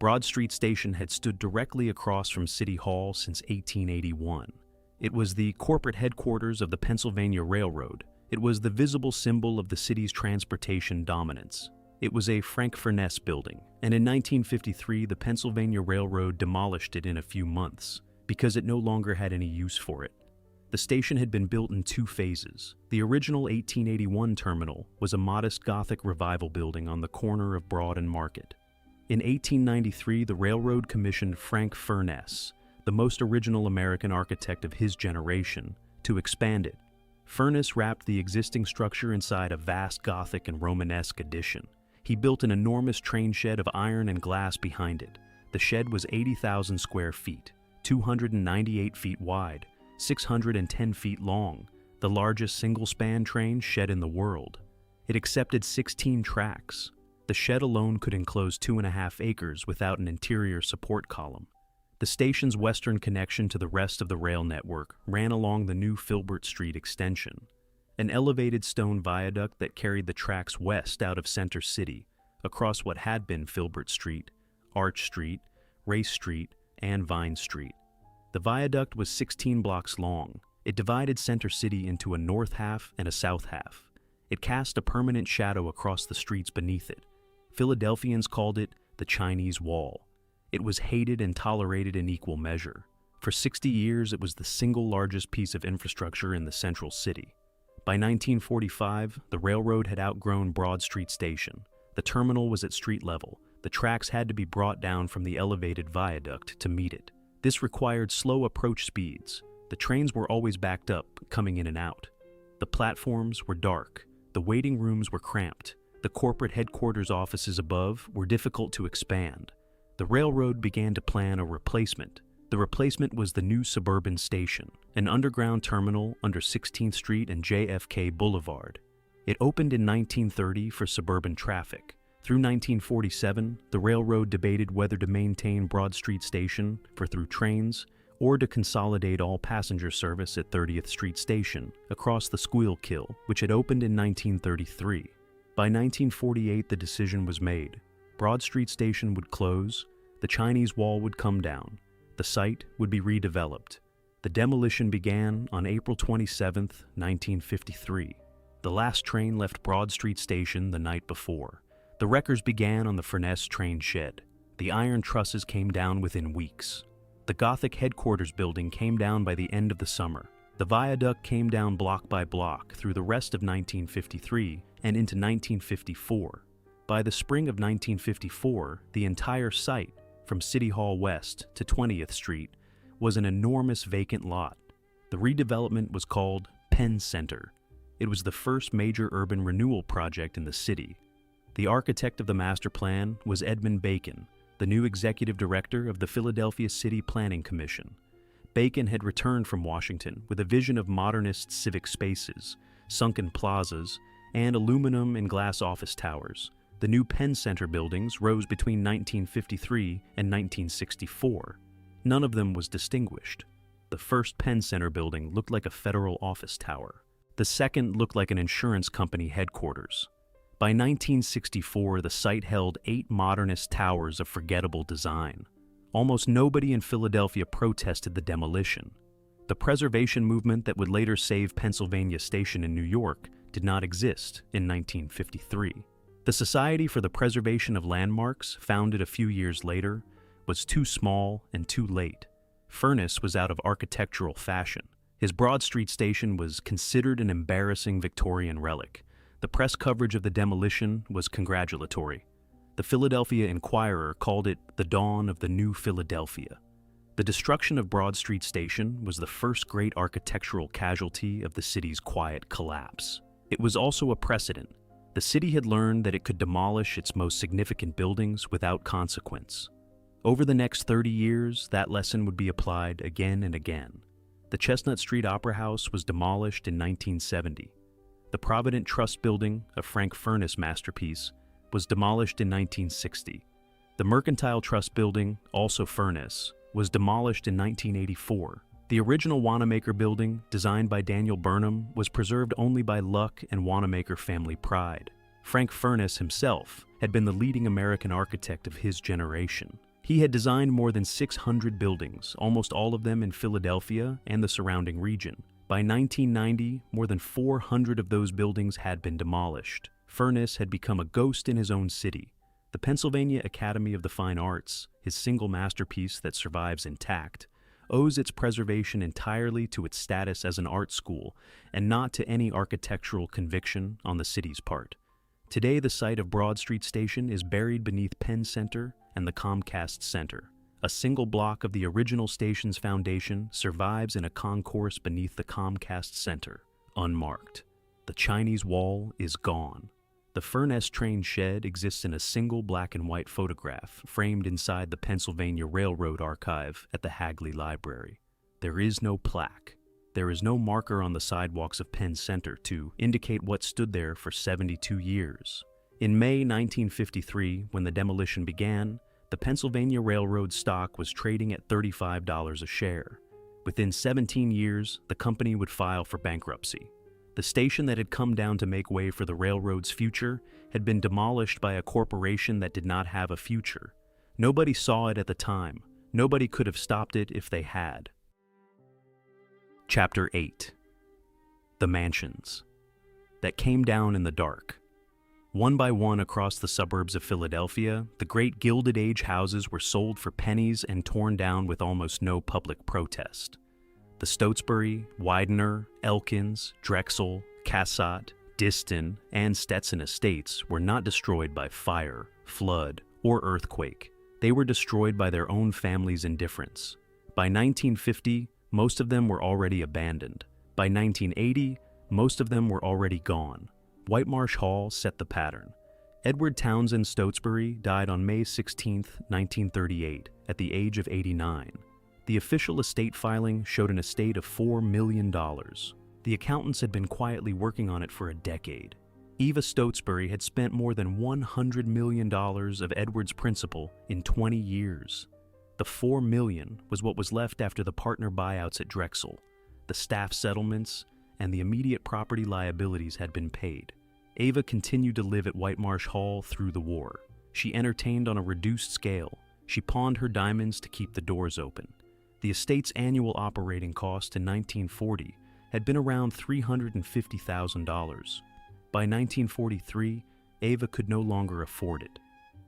Broad Street Station had stood directly across from City Hall since 1881. It was the corporate headquarters of the Pennsylvania Railroad. It was the visible symbol of the city's transportation dominance. It was a Frank Furness building, and in 1953 the Pennsylvania Railroad demolished it in a few months because it no longer had any use for it. The station had been built in 2 phases. The original 1881 terminal was a modest Gothic revival building on the corner of Broad and Market. In 1893, the railroad commissioned Frank Furness, the most original American architect of his generation, to expand it. Furness wrapped the existing structure inside a vast Gothic and Romanesque addition. He built an enormous train shed of iron and glass behind it. The shed was 80,000 square feet, 298 feet wide, 610 feet long, the largest single-span train shed in the world. It accepted 16 tracks. The shed alone could enclose 2.5 acres without an interior support column. The station's western connection to the rest of the rail network ran along the new Filbert Street extension, an elevated stone viaduct that carried the tracks west out of Center City, across what had been Filbert Street, Arch Street, Race Street, and Vine Street. The viaduct was 16 blocks long. It divided Center City into a north half and a south half. It cast a permanent shadow across the streets beneath it. Philadelphians called it the Chinese Wall. It was hated and tolerated in equal measure. For 60 years, it was the single largest piece of infrastructure in the central city. By 1945, the railroad had outgrown Broad Street Station. The terminal was at street level. The tracks had to be brought down from the elevated viaduct to meet it. This required slow approach speeds. The trains were always backed up, coming in and out. The platforms were dark. The waiting rooms were cramped. The corporate headquarters offices above were difficult to expand. The railroad began to plan a replacement. The replacement was the new suburban station, an underground terminal under 16th Street and JFK Boulevard. It opened in 1930 for suburban traffic. Through 1947, the railroad debated whether to maintain Broad Street Station for through trains or to consolidate all passenger service at 30th Street Station across the Schuylkill, which had opened in 1933. By 1948, the decision was made. Broad Street Station would close, the Chinese Wall would come down, the site would be redeveloped. The demolition began on April 27, 1953. The last train left Broad Street Station the night before. The wreckers began on the Furness train shed. The iron trusses came down within weeks. The Gothic headquarters building came down by the end of the summer. The viaduct came down block by block through the rest of 1953 and into 1954. By the spring of 1954, the entire site, from City Hall West to 20th Street, was an enormous vacant lot. The redevelopment was called Penn Central. It was the first major urban renewal project in the city. The architect of the master plan was Edmund Bacon, the new executive director of the Philadelphia City Planning Commission. Bacon had returned from Washington with a vision of modernist civic spaces, sunken plazas, and aluminum and glass office towers. The new Penn Central buildings rose between 1953 and 1964. None of them was distinguished. The first Penn Central building looked like a federal office tower. The second looked like an insurance company headquarters. By 1964, the site held 8 modernist towers of forgettable design. Almost nobody in Philadelphia protested the demolition. The preservation movement that would later save Pennsylvania Station in New York did not exist in 1953. The Society for the Preservation of Landmarks, founded a few years later, was too small and too late. Furness was out of architectural fashion. His Broad Street station was considered an embarrassing Victorian relic. The press coverage of the demolition was congratulatory. The Philadelphia Inquirer called it the dawn of the new Philadelphia. The destruction of Broad Street Station was the first great architectural casualty of the city's quiet collapse. It was also a precedent. The city had learned that it could demolish its most significant buildings without consequence. Over the next 30 years, that lesson would be applied again and again. The Chestnut Street Opera House was demolished in 1970. The Provident Trust Building, a Frank Furness masterpiece, was demolished in 1960. The Mercantile Trust Building, also Furness, was demolished in 1984. The original Wanamaker building, designed by Daniel Burnham, was preserved only by luck and Wanamaker family pride. Frank Furness himself had been the leading American architect of his generation. He had designed more than 600 buildings, almost all of them in Philadelphia and the surrounding region. By 1990, more than 400 of those buildings had been demolished. Furness had become a ghost in his own city. The Pennsylvania Academy of the Fine Arts, his single masterpiece that survives intact, owes its preservation entirely to its status as an art school and not to any architectural conviction on the city's part. Today, the site of Broad Street Station is buried beneath Penn Central and the Comcast Center. A single block of the original station's foundation survives in a concourse beneath the Comcast Center, unmarked. The Chinese wall is gone. The Furness train shed exists in a single black and white photograph framed inside the Pennsylvania Railroad archive at the Hagley Library. There is no plaque. There is no marker on the sidewalks of Penn Central to indicate what stood there for 72 years. In May 1953, when the demolition began, the Pennsylvania Railroad stock was trading at $35 a share. Within 17 years, the company would file for bankruptcy. The station that had come down to make way for the railroad's future had been demolished by a corporation that did not have a future. Nobody saw it at the time. Nobody could have stopped it if they had. Chapter 8. The Mansions that came down in the dark. One by one across the suburbs of Philadelphia, the great Gilded Age houses were sold for pennies and torn down with almost no public protest. The Stotesbury, Widener, Elkins, Drexel, Cassatt, Diston, and Stetson estates were not destroyed by fire, flood, or earthquake. They were destroyed by their own families' indifference. By 1950, most of them were already abandoned. By 1980, most of them were already gone. Whitemarsh Hall set the pattern. Edward Townsend Stotesbury died on May 16, 1938, at the age of 89. The official estate filing showed an estate of $4 million. The accountants had been quietly working on it for a decade. Eva Stotesbury had spent more than $100 million of Edward's principal in 20 years. The $4 million was what was left after the partner buyouts at Drexel. The staff settlements and the immediate property liabilities had been paid. Eva continued to live at Whitemarsh Hall through the war. She entertained on a reduced scale. She pawned her diamonds to keep the doors open. The estate's annual operating cost in 1940 had been around $350,000. By 1943, Eva could no longer afford it.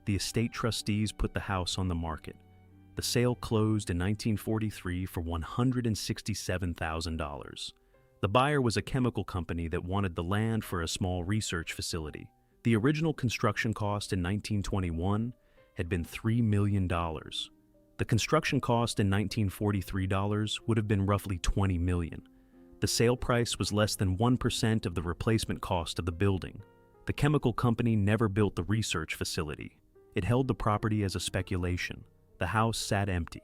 The estate trustees put the house on the market. The sale closed in 1943 for $167,000. The buyer was a chemical company that wanted the land for a small research facility. The original construction cost in 1921 had been $3 million. The construction cost in 1943 dollars would have been roughly $20 million. The sale price was less than 1% of the replacement cost of the building. The chemical company never built the research facility. It held the property as a speculation. The house sat empty.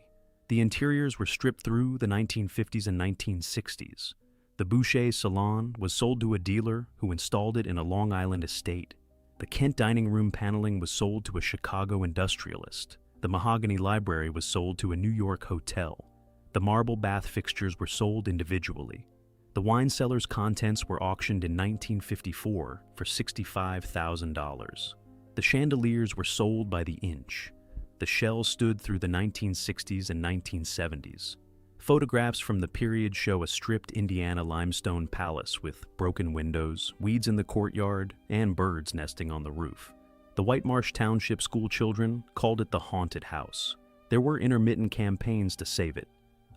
The interiors were stripped through the 1950s and 1960s. The Boucher Salon was sold to a dealer who installed it in a Long Island estate. The Kent dining room paneling was sold to a Chicago industrialist. The mahogany library was sold to a New York hotel. The marble bath fixtures were sold individually. The wine cellar's contents were auctioned in 1954 for $65,000. The chandeliers were sold by the inch. The shells stood through the 1960s and 1970s. Photographs from the period show a stripped Indiana limestone palace with broken windows, weeds in the courtyard, and birds nesting on the roof. The Whitemarsh Township school children called it the haunted house. There were intermittent campaigns to save it.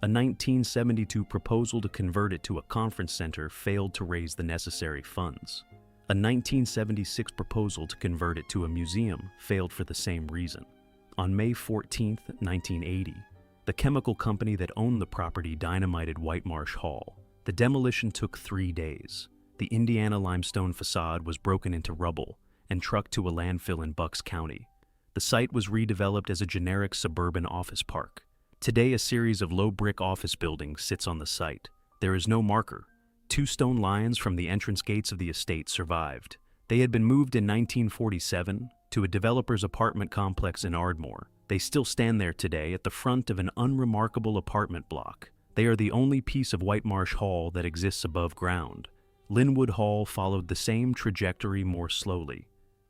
A 1972 proposal to convert it to a conference center failed to raise the necessary funds. A 1976 proposal to convert it to a museum failed for the same reason. On May 14, 1980, the chemical company that owned the property dynamited Whitemarsh Hall. The demolition took 3 days. The Indiana limestone facade was broken into rubble and trucked to a landfill in Bucks County. The site was redeveloped as a generic suburban office park. Today, a series of low brick office buildings sits on the site. There is no marker. 2 stone lions from the entrance gates of the estate survived. They had been moved in 1947 to a developer's apartment complex in Ardmore. They still stand there today at the front of an unremarkable apartment block. They are the only piece of Whitemarsh Hall that exists above ground. Lynnewood Hall followed the same trajectory more slowly.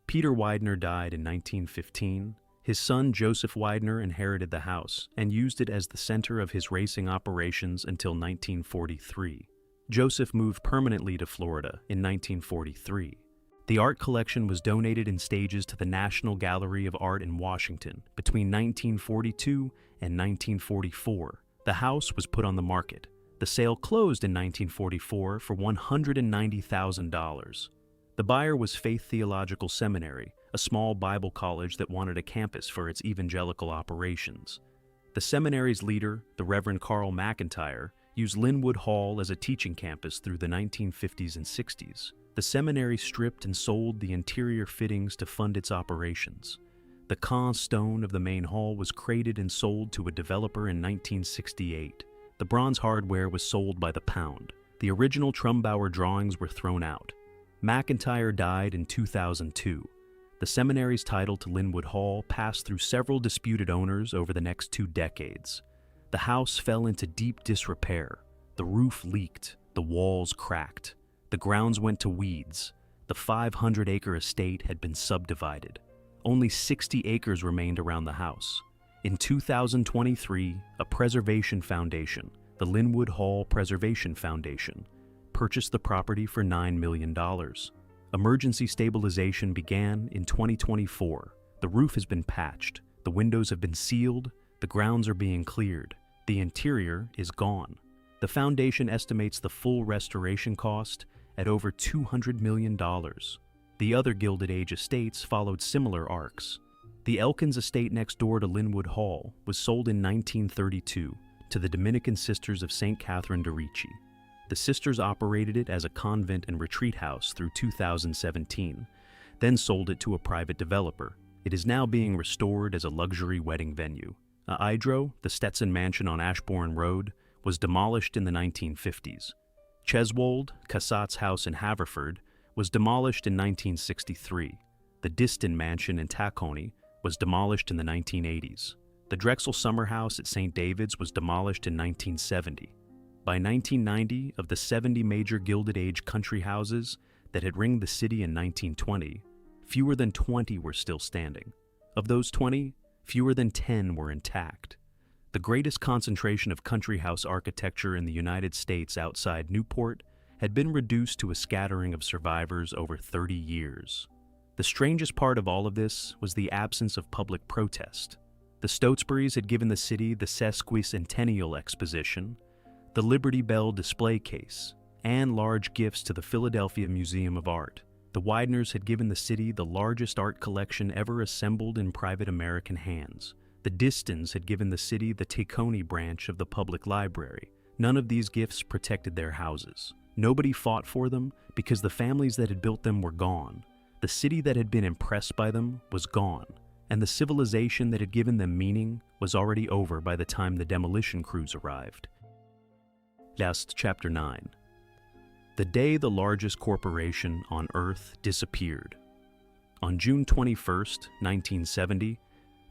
Peter Widener died in 1915. His son Joseph Widener inherited the house and used it as the center of his racing operations until 1943. Joseph moved permanently to Florida in 1943. The art collection was donated in stages to the National Gallery of Art in Washington between 1942 and 1944. The house was put on the market. The sale closed in 1944 for $190,000. The buyer was Faith Theological Seminary, a small Bible college that wanted a campus for its evangelical operations. The seminary's leader, the Reverend Carl McIntyre, used Lynnewood Hall as a teaching campus through the 1950s and 60s. The seminary stripped and sold the interior fittings to fund its operations. The Caen stone of the main hall was crated and sold to a developer in 1968. The bronze hardware was sold by the pound. The original Trumbauer drawings were thrown out. McIntyre died in 2002. The seminary's title to Lynnewood Hall passed through several disputed owners over the next 2 decades. The house fell into deep disrepair. The roof leaked. The walls cracked. The grounds went to weeds. The 500-acre estate had been subdivided. Only 60 acres remained around the house. In 2023, a preservation foundation, the Lynnewood Hall Preservation Foundation, purchased the property for $9 million. Emergency stabilization began in 2024. The roof has been patched. The windows have been sealed. The grounds are being cleared. The interior is gone. The foundation estimates the full restoration cost at over $200 million. The other Gilded Age estates followed similar arcs. The Elkins estate next door to Lynnewood Hall was sold in 1932 to the Dominican Sisters of St. Catherine de' Ricci. The sisters operated it as a convent and retreat house through 2017, then sold it to a private developer. It is now being restored as a luxury wedding venue. Idro, the Stetson Mansion on Ashbourne Road, was demolished in the 1950s. Cheswold, Cassatt's house in Haverford, was demolished in 1963. The Diston Mansion in Tacony was demolished in the 1980s. The Drexel Summer House at St. David's was demolished in 1970. By 1990, of the 70 major Gilded Age country houses that had ringed the city in 1920, fewer than 20 were still standing. Of those 20, fewer than 10 were intact. The greatest concentration of country house architecture in the United States outside Newport had been reduced to a scattering of survivors over 30 years. The strangest part of all of this was the absence of public protest. The Stotesburys had given the city the Sesquicentennial Exposition, the Liberty Bell display case, and large gifts to the Philadelphia Museum of Art. The Wideners had given the city the largest art collection ever assembled in private American hands. The Distons had given the city the Tacony branch of the public library. None of these gifts protected their houses. Nobody fought for them because the families that had built them were gone. The city that had been impressed by them was gone, and the civilization that had given them meaning was already over by the time the demolition crews arrived. Last Chapter 9. The day the largest corporation on Earth disappeared. On June 21, 1970,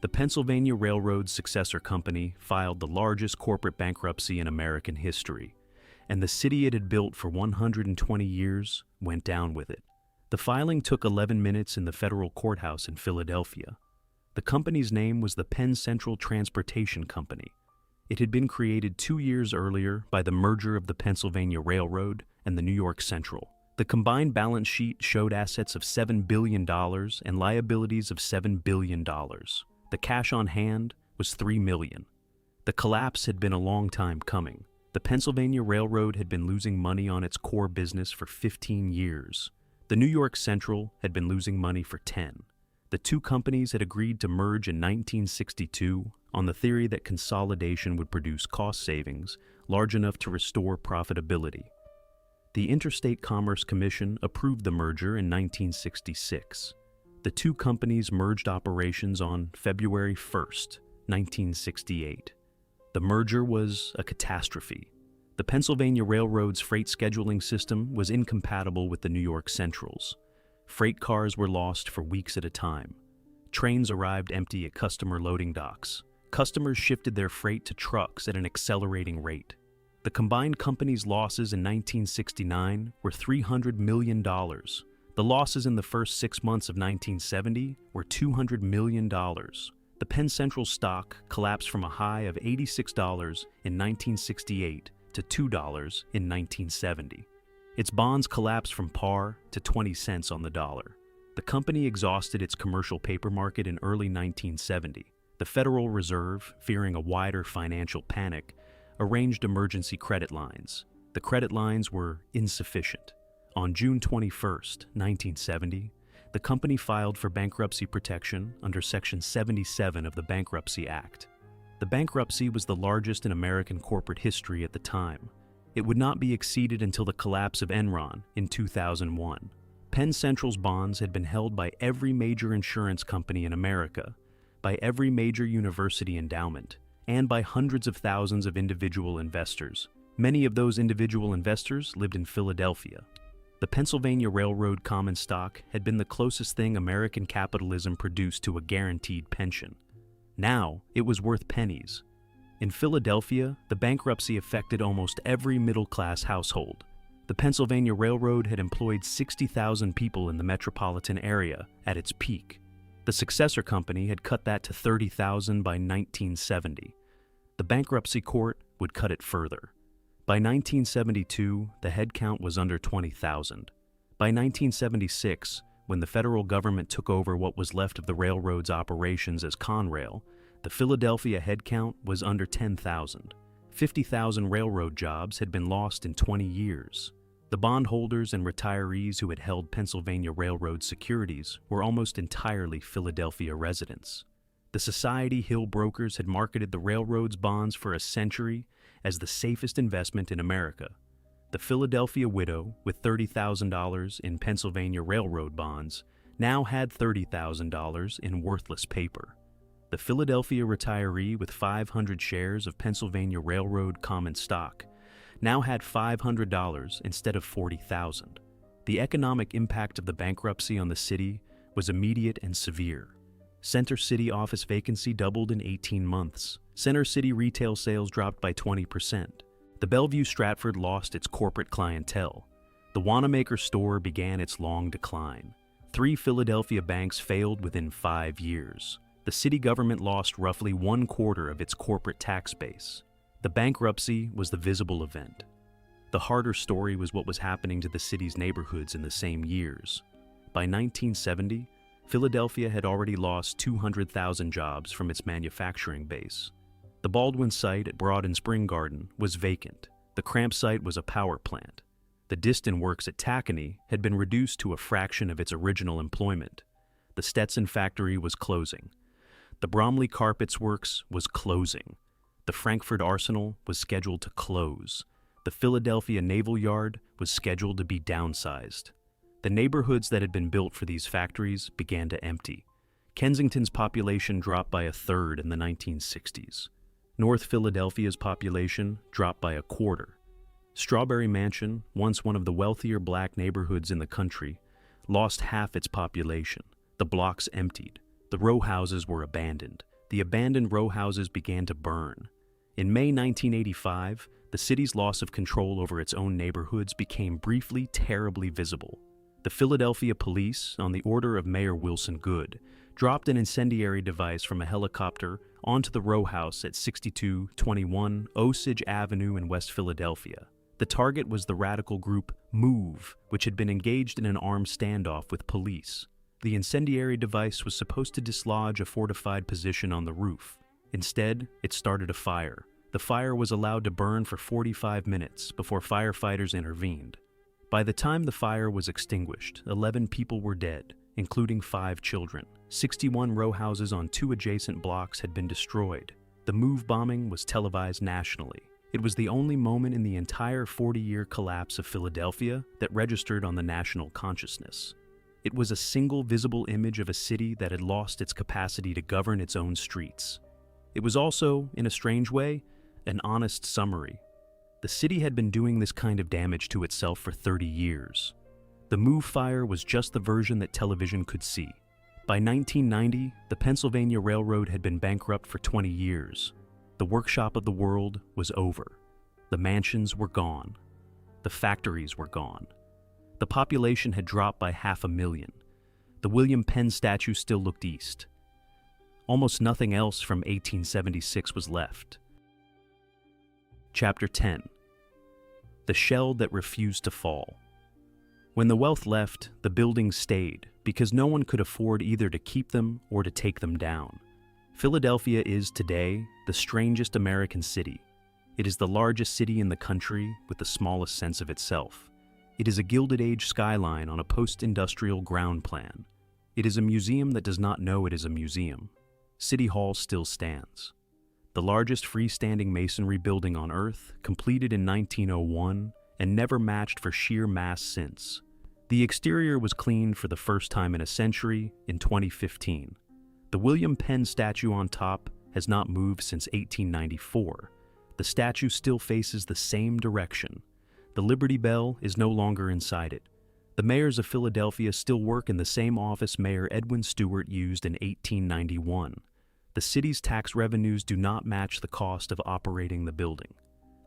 the Pennsylvania Railroad's successor company filed the largest corporate bankruptcy in American history, and the city it had built for 120 years went down with it. The filing took 11 minutes in the federal courthouse in Philadelphia. The company's name was the Penn Central Transportation Company. It had been created 2 years earlier by the merger of the Pennsylvania Railroad and the New York Central. The combined balance sheet showed assets of $7 billion and liabilities of $7 billion. The cash on hand was $3 million. The collapse had been a long time coming. The Pennsylvania Railroad had been losing money on its core business for 15 years. The New York Central had been losing money for 10. The two companies had agreed to merge in 1962 on the theory that consolidation would produce cost savings large enough to restore profitability. The Interstate Commerce Commission approved the merger in 1966. The two companies merged operations on February 1, 1968. The merger was a catastrophe. The Pennsylvania Railroad's freight scheduling system was incompatible with the New York Central's. Freight cars were lost for weeks at a time. Trains arrived empty at customer loading docks. Customers shifted their freight to trucks at an accelerating rate. The combined company's losses in 1969 were $300 million. The losses in the first 6 months of 1970 were $200 million. The Penn Central stock collapsed from a high of $86 in 1968 to $2 in 1970. Its bonds collapsed from par to 20 cents on the dollar. The company exhausted its commercial paper market in early 1970. The Federal Reserve, fearing a wider financial panic, arranged emergency credit lines. The credit lines were insufficient. On June 21, 1970, the company filed for bankruptcy protection under Section 77 of the Bankruptcy Act. The bankruptcy was the largest in American corporate history at the time. It would not be exceeded until the collapse of Enron in 2001. Penn Central's bonds had been held by every major insurance company in America, by every major university endowment, and by hundreds of thousands of individual investors. Many of those individual investors lived in Philadelphia. The Pennsylvania Railroad common stock had been the closest thing American capitalism produced to a guaranteed pension. Now, it was worth pennies. In Philadelphia, the bankruptcy affected almost every middle-class household. The Pennsylvania Railroad had employed 60,000 people in the metropolitan area at its peak. The successor company had cut that to 30,000 by 1970. The bankruptcy court would cut it further. By 1972, the headcount was under 20,000. By 1976, when the federal government took over what was left of the railroad's operations as Conrail, the Philadelphia headcount was under 10,000. 50,000 railroad jobs had been lost in 20 years. The bondholders and retirees who had held Pennsylvania Railroad securities were almost entirely Philadelphia residents. The Society Hill brokers had marketed the railroad's bonds for a century as the safest investment in America. The Philadelphia widow, with $30,000 in Pennsylvania Railroad bonds, now had $30,000 in worthless paper. The Philadelphia retiree with 500 shares of Pennsylvania Railroad common stock now had $500 instead of $40,000. The economic impact of the bankruptcy on the city was immediate and severe. Center City office vacancy doubled in 18 months. Center City retail sales dropped by 20%. The Bellevue Stratford lost its corporate clientele. The Wanamaker store began its long decline. 3 Philadelphia banks failed within 5 years. The city government lost roughly 1/4 of its corporate tax base. The bankruptcy was the visible event. The harder story was what was happening to the city's neighborhoods in the same years. By 1970, Philadelphia had already lost 200,000 jobs from its manufacturing base. The Baldwin site at Broad and Spring Garden was vacant. The Cramp site was a power plant. The Diston Works at Tacony had been reduced to a fraction of its original employment. The Stetson factory was closing. The Bromley Carpets Works was closing. The Frankfurt Arsenal was scheduled to close. The Philadelphia Naval Yard was scheduled to be downsized. The neighborhoods that had been built for these factories began to empty. Kensington's population dropped by a third in the 1960s. North Philadelphia's population dropped by a quarter. Strawberry Mansion, once one of the wealthier black neighborhoods in the country, lost half its population. The blocks emptied. The row houses were abandoned. The abandoned row houses began to burn. In May 1985, the city's loss of control over its own neighborhoods became briefly terribly visible. The Philadelphia police, on the order of Mayor Wilson Goode, dropped an incendiary device from a helicopter onto the row house at 6221 Osage Avenue in West Philadelphia. The target was the radical group MOVE, which had been engaged in an armed standoff with police. The incendiary device was supposed to dislodge a fortified position on the roof. Instead, it started a fire. The fire was allowed to burn for 45 minutes before firefighters intervened. By the time the fire was extinguished, 11 people were dead, including 5 children. 61 row houses on 2 adjacent blocks had been destroyed. The MOVE bombing was televised nationally. It was the only moment in the entire 40-year collapse of Philadelphia that registered on the national consciousness. It was a single visible image of a city that had lost its capacity to govern its own streets. It was also, in a strange way, an honest summary. The city had been doing this kind of damage to itself for 30 years. The MOVE fire was just the version that television could see. By 1990, the Pennsylvania Railroad had been bankrupt for 20 years. The workshop of the world was over. The mansions were gone. The factories were gone. The population had dropped by 500,000. The William Penn statue still looked east. Almost nothing else from 1876 was left. Chapter 10. The Shell That Refused to Fall. When the wealth left, the buildings stayed, because no one could afford either to keep them or to take them down. Philadelphia is today the strangest American city. It is the largest city in the country with the smallest sense of itself. It is a Gilded Age skyline on a post-industrial ground plan. It is a museum that does not know it is a museum. City Hall still stands. The largest freestanding masonry building on Earth, completed in 1901 and never matched for sheer mass since. The exterior was cleaned for the first time in a century in 2015. The William Penn statue on top has not moved since 1894. The statue still faces the same direction. The Liberty Bell is no longer inside it. The mayors of Philadelphia still work in the same office Mayor Edwin Stewart used in 1891. The city's tax revenues do not match the cost of operating the building.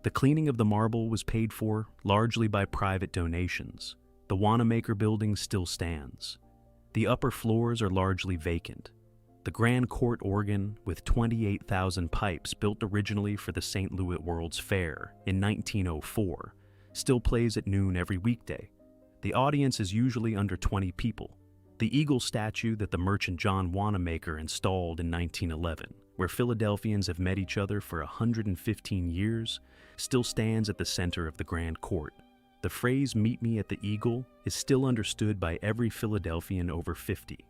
The cleaning of the marble was paid for largely by private donations. The Wanamaker building still stands. The upper floors are largely vacant. The Grand Court organ, with 28,000 pipes built originally for the St. Louis World's Fair in 1904, still plays at noon every weekday. The audience is usually under 20 people. The eagle statue that the merchant John Wanamaker installed in 1911, where Philadelphians have met each other for 115 years, still stands at the center of the Grand Court. The phrase "meet me at the Eagle" is still understood by every Philadelphian over 50.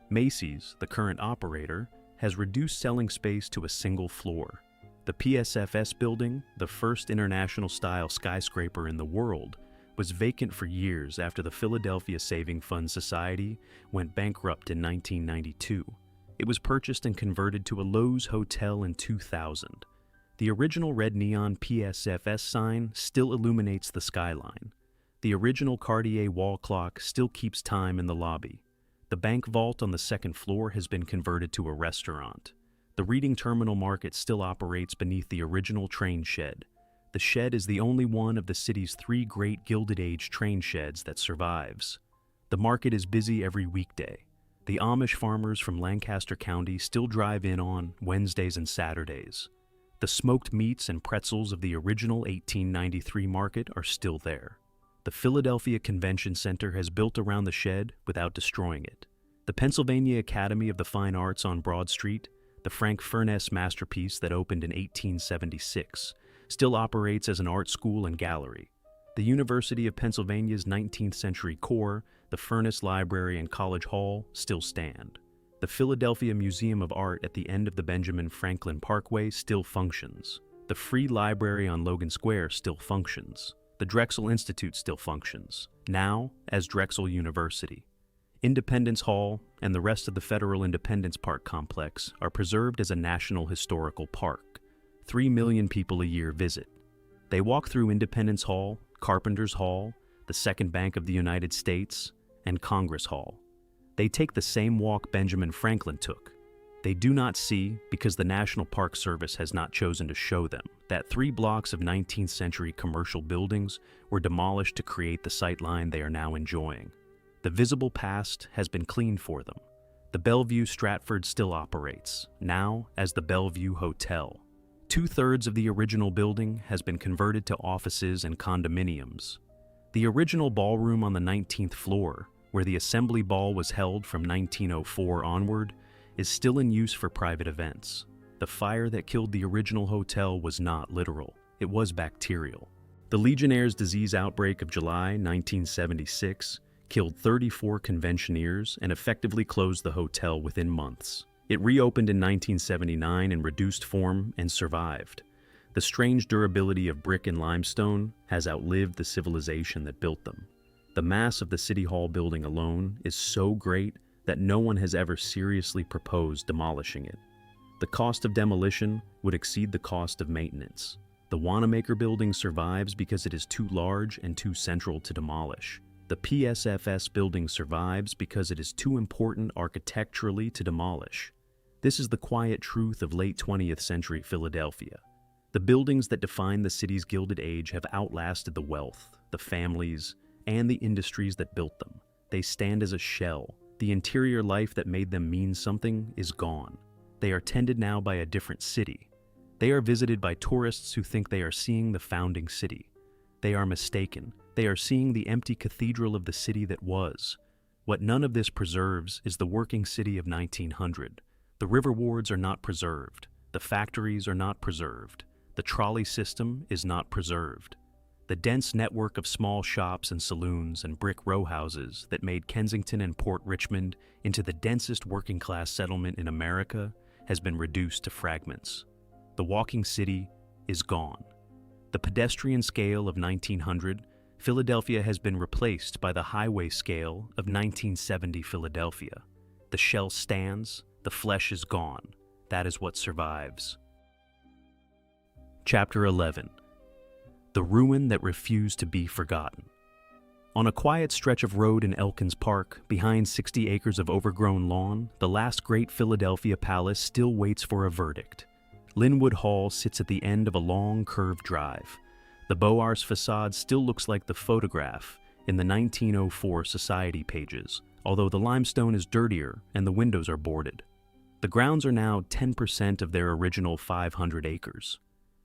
Macy's, the current operator, has reduced selling space to a single floor. The PSFS building, the first international-style skyscraper in the world, was vacant for years after the Philadelphia Saving Fund Society went bankrupt in 1992. It was purchased and converted to a Lowe's hotel in 2000. The original red neon PSFS sign still illuminates the skyline. The original Cartier wall clock still keeps time in the lobby. The bank vault on the second floor has been converted to a restaurant. The Reading Terminal Market still operates beneath the original train shed. The shed is the only one of the city's 3 great Gilded Age train sheds that survives. The market is busy every weekday. The Amish farmers from Lancaster County still drive in on Wednesdays and Saturdays. The smoked meats and pretzels of the original 1893 market are still there. The Philadelphia Convention Center has built around the shed without destroying it. The Pennsylvania Academy of the Fine Arts on Broad Street, the Frank Furness masterpiece that opened in 1876, still operates as an art school and gallery. The University of Pennsylvania's 19th century core, the Furness Library and College Hall, still stand. The Philadelphia Museum of Art at the end of the Benjamin Franklin Parkway still functions. The Free Library on Logan Square still functions. The Drexel Institute still functions, now as Drexel University. Independence Hall and the rest of the Federal Independence Park complex are preserved as a National Historical Park. 3 million people a year visit. They walk through Independence Hall, Carpenter's Hall, the Second Bank of the United States, and Congress Hall. They take the same walk Benjamin Franklin took. They do not see, because the National Park Service has not chosen to show them, that 3 blocks of 19th century commercial buildings were demolished to create the sightline they are now enjoying. The visible past has been cleaned for them. The Bellevue Stratford still operates, now as the Bellevue Hotel. 2/3 of the original building has been converted to offices and condominiums. The original ballroom on the 19th floor, where the Assembly Ball was held from 1904 onward, is still in use for private events. The fire that killed the original hotel was not literal, it was bacterial. The Legionnaire's disease outbreak of July 1976 killed 34 conventioneers and effectively closed the hotel within months. It reopened in 1979 in reduced form and survived. The strange durability of brick and limestone has outlived the civilization that built them. The mass of the City Hall building alone is so great that no one has ever seriously proposed demolishing it. The cost of demolition would exceed the cost of maintenance. The Wanamaker building survives because it is too large and too central to demolish. The PSFS building survives because it is too important architecturally to demolish. This is the quiet truth of late 20th century Philadelphia. The buildings that define the city's Gilded Age have outlasted the wealth, the families, and the industries that built them. They stand as a shell. The interior life that made them mean something is gone. They are tended now by a different city. They are visited by tourists who think they are seeing the founding city. They are mistaken. They are seeing the empty cathedral of the city that was. What none of this preserves is the working city of 1900. The river wards are not preserved. The factories are not preserved. The trolley system is not preserved. The dense network of small shops and saloons and brick row houses that made Kensington and Port Richmond into the densest working-class settlement in America has been reduced to fragments. The walking city is gone. The pedestrian scale of 1900, Philadelphia has been replaced by the highway scale of 1970 Philadelphia. The shell stands, the flesh is gone. That is what survives. Chapter 11. The ruin that refused to be forgotten. On a quiet stretch of road in Elkins Park, behind 60 acres of overgrown lawn, the last great Philadelphia palace still waits for a verdict. Lynnewood Hall sits at the end of a long, curved drive. The Beaux-Arts facade still looks like the photograph in the 1904 Society pages, although the limestone is dirtier and the windows are boarded. The grounds are now 10% of their original 500 acres.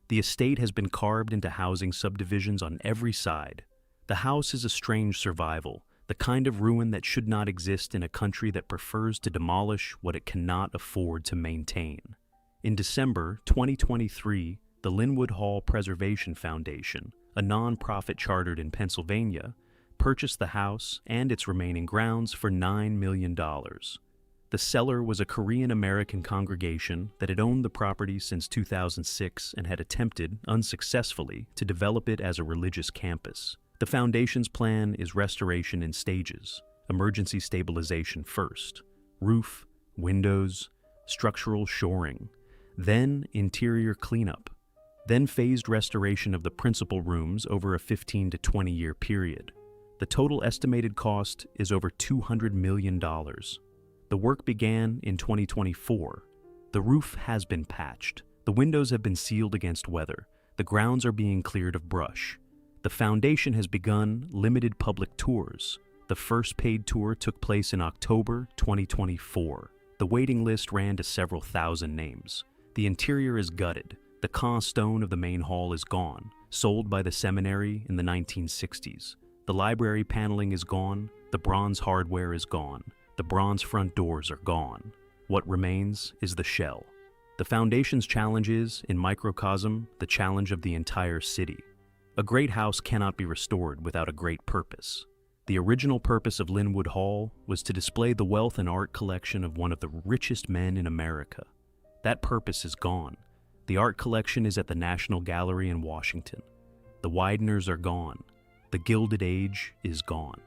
The estate has been carved into housing subdivisions on every side. The house is a strange survival, the kind of ruin that should not exist in a country that prefers to demolish what it cannot afford to maintain. In December 2023, the Lynnewood Hall Preservation Foundation, a non-profit chartered in Pennsylvania, purchased the house and its remaining grounds for $9 million. The seller was a Korean-American congregation that had owned the property since 2006 and had attempted, unsuccessfully, to develop it as a religious campus. The foundation's plan is restoration in stages. Emergency stabilization first, roof, windows, structural shoring, then interior cleanup, then phased restoration of the principal rooms over a 15 to 20-year period. The total estimated cost is over $200 million. The work began in 2024. The roof has been patched. The windows have been sealed against weather. The grounds are being cleared of brush. The foundation has begun limited public tours. The first paid tour took place in October 2024. The waiting list ran to several thousand names. The interior is gutted. The Caen stone of the main hall is gone, sold by the seminary in the 1960s. The library paneling is gone. The bronze hardware is gone. The bronze front doors are gone. What remains is the shell. The foundation's challenge is, in microcosm, the challenge of the entire city. A great house cannot be restored without a great purpose. The original purpose of Lynnewood Hall was to display the wealth and art collection of one of the richest men in America. That purpose is gone. The art collection is at the National Gallery in Washington. The Wideners are gone. The Gilded Age is gone.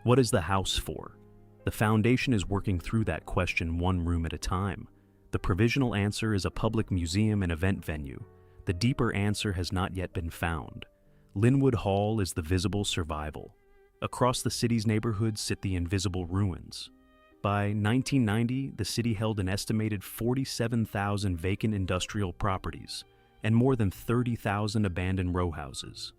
What is the house for? The foundation is working through that question one room at a time. The provisional answer is a public museum and event venue. The deeper answer has not yet been found. Lynnewood Hall is the visible survival. Across the city's neighborhoods sit the invisible ruins. By 1990, the city held an estimated 47,000 vacant industrial properties and more than 30,000 abandoned row houses.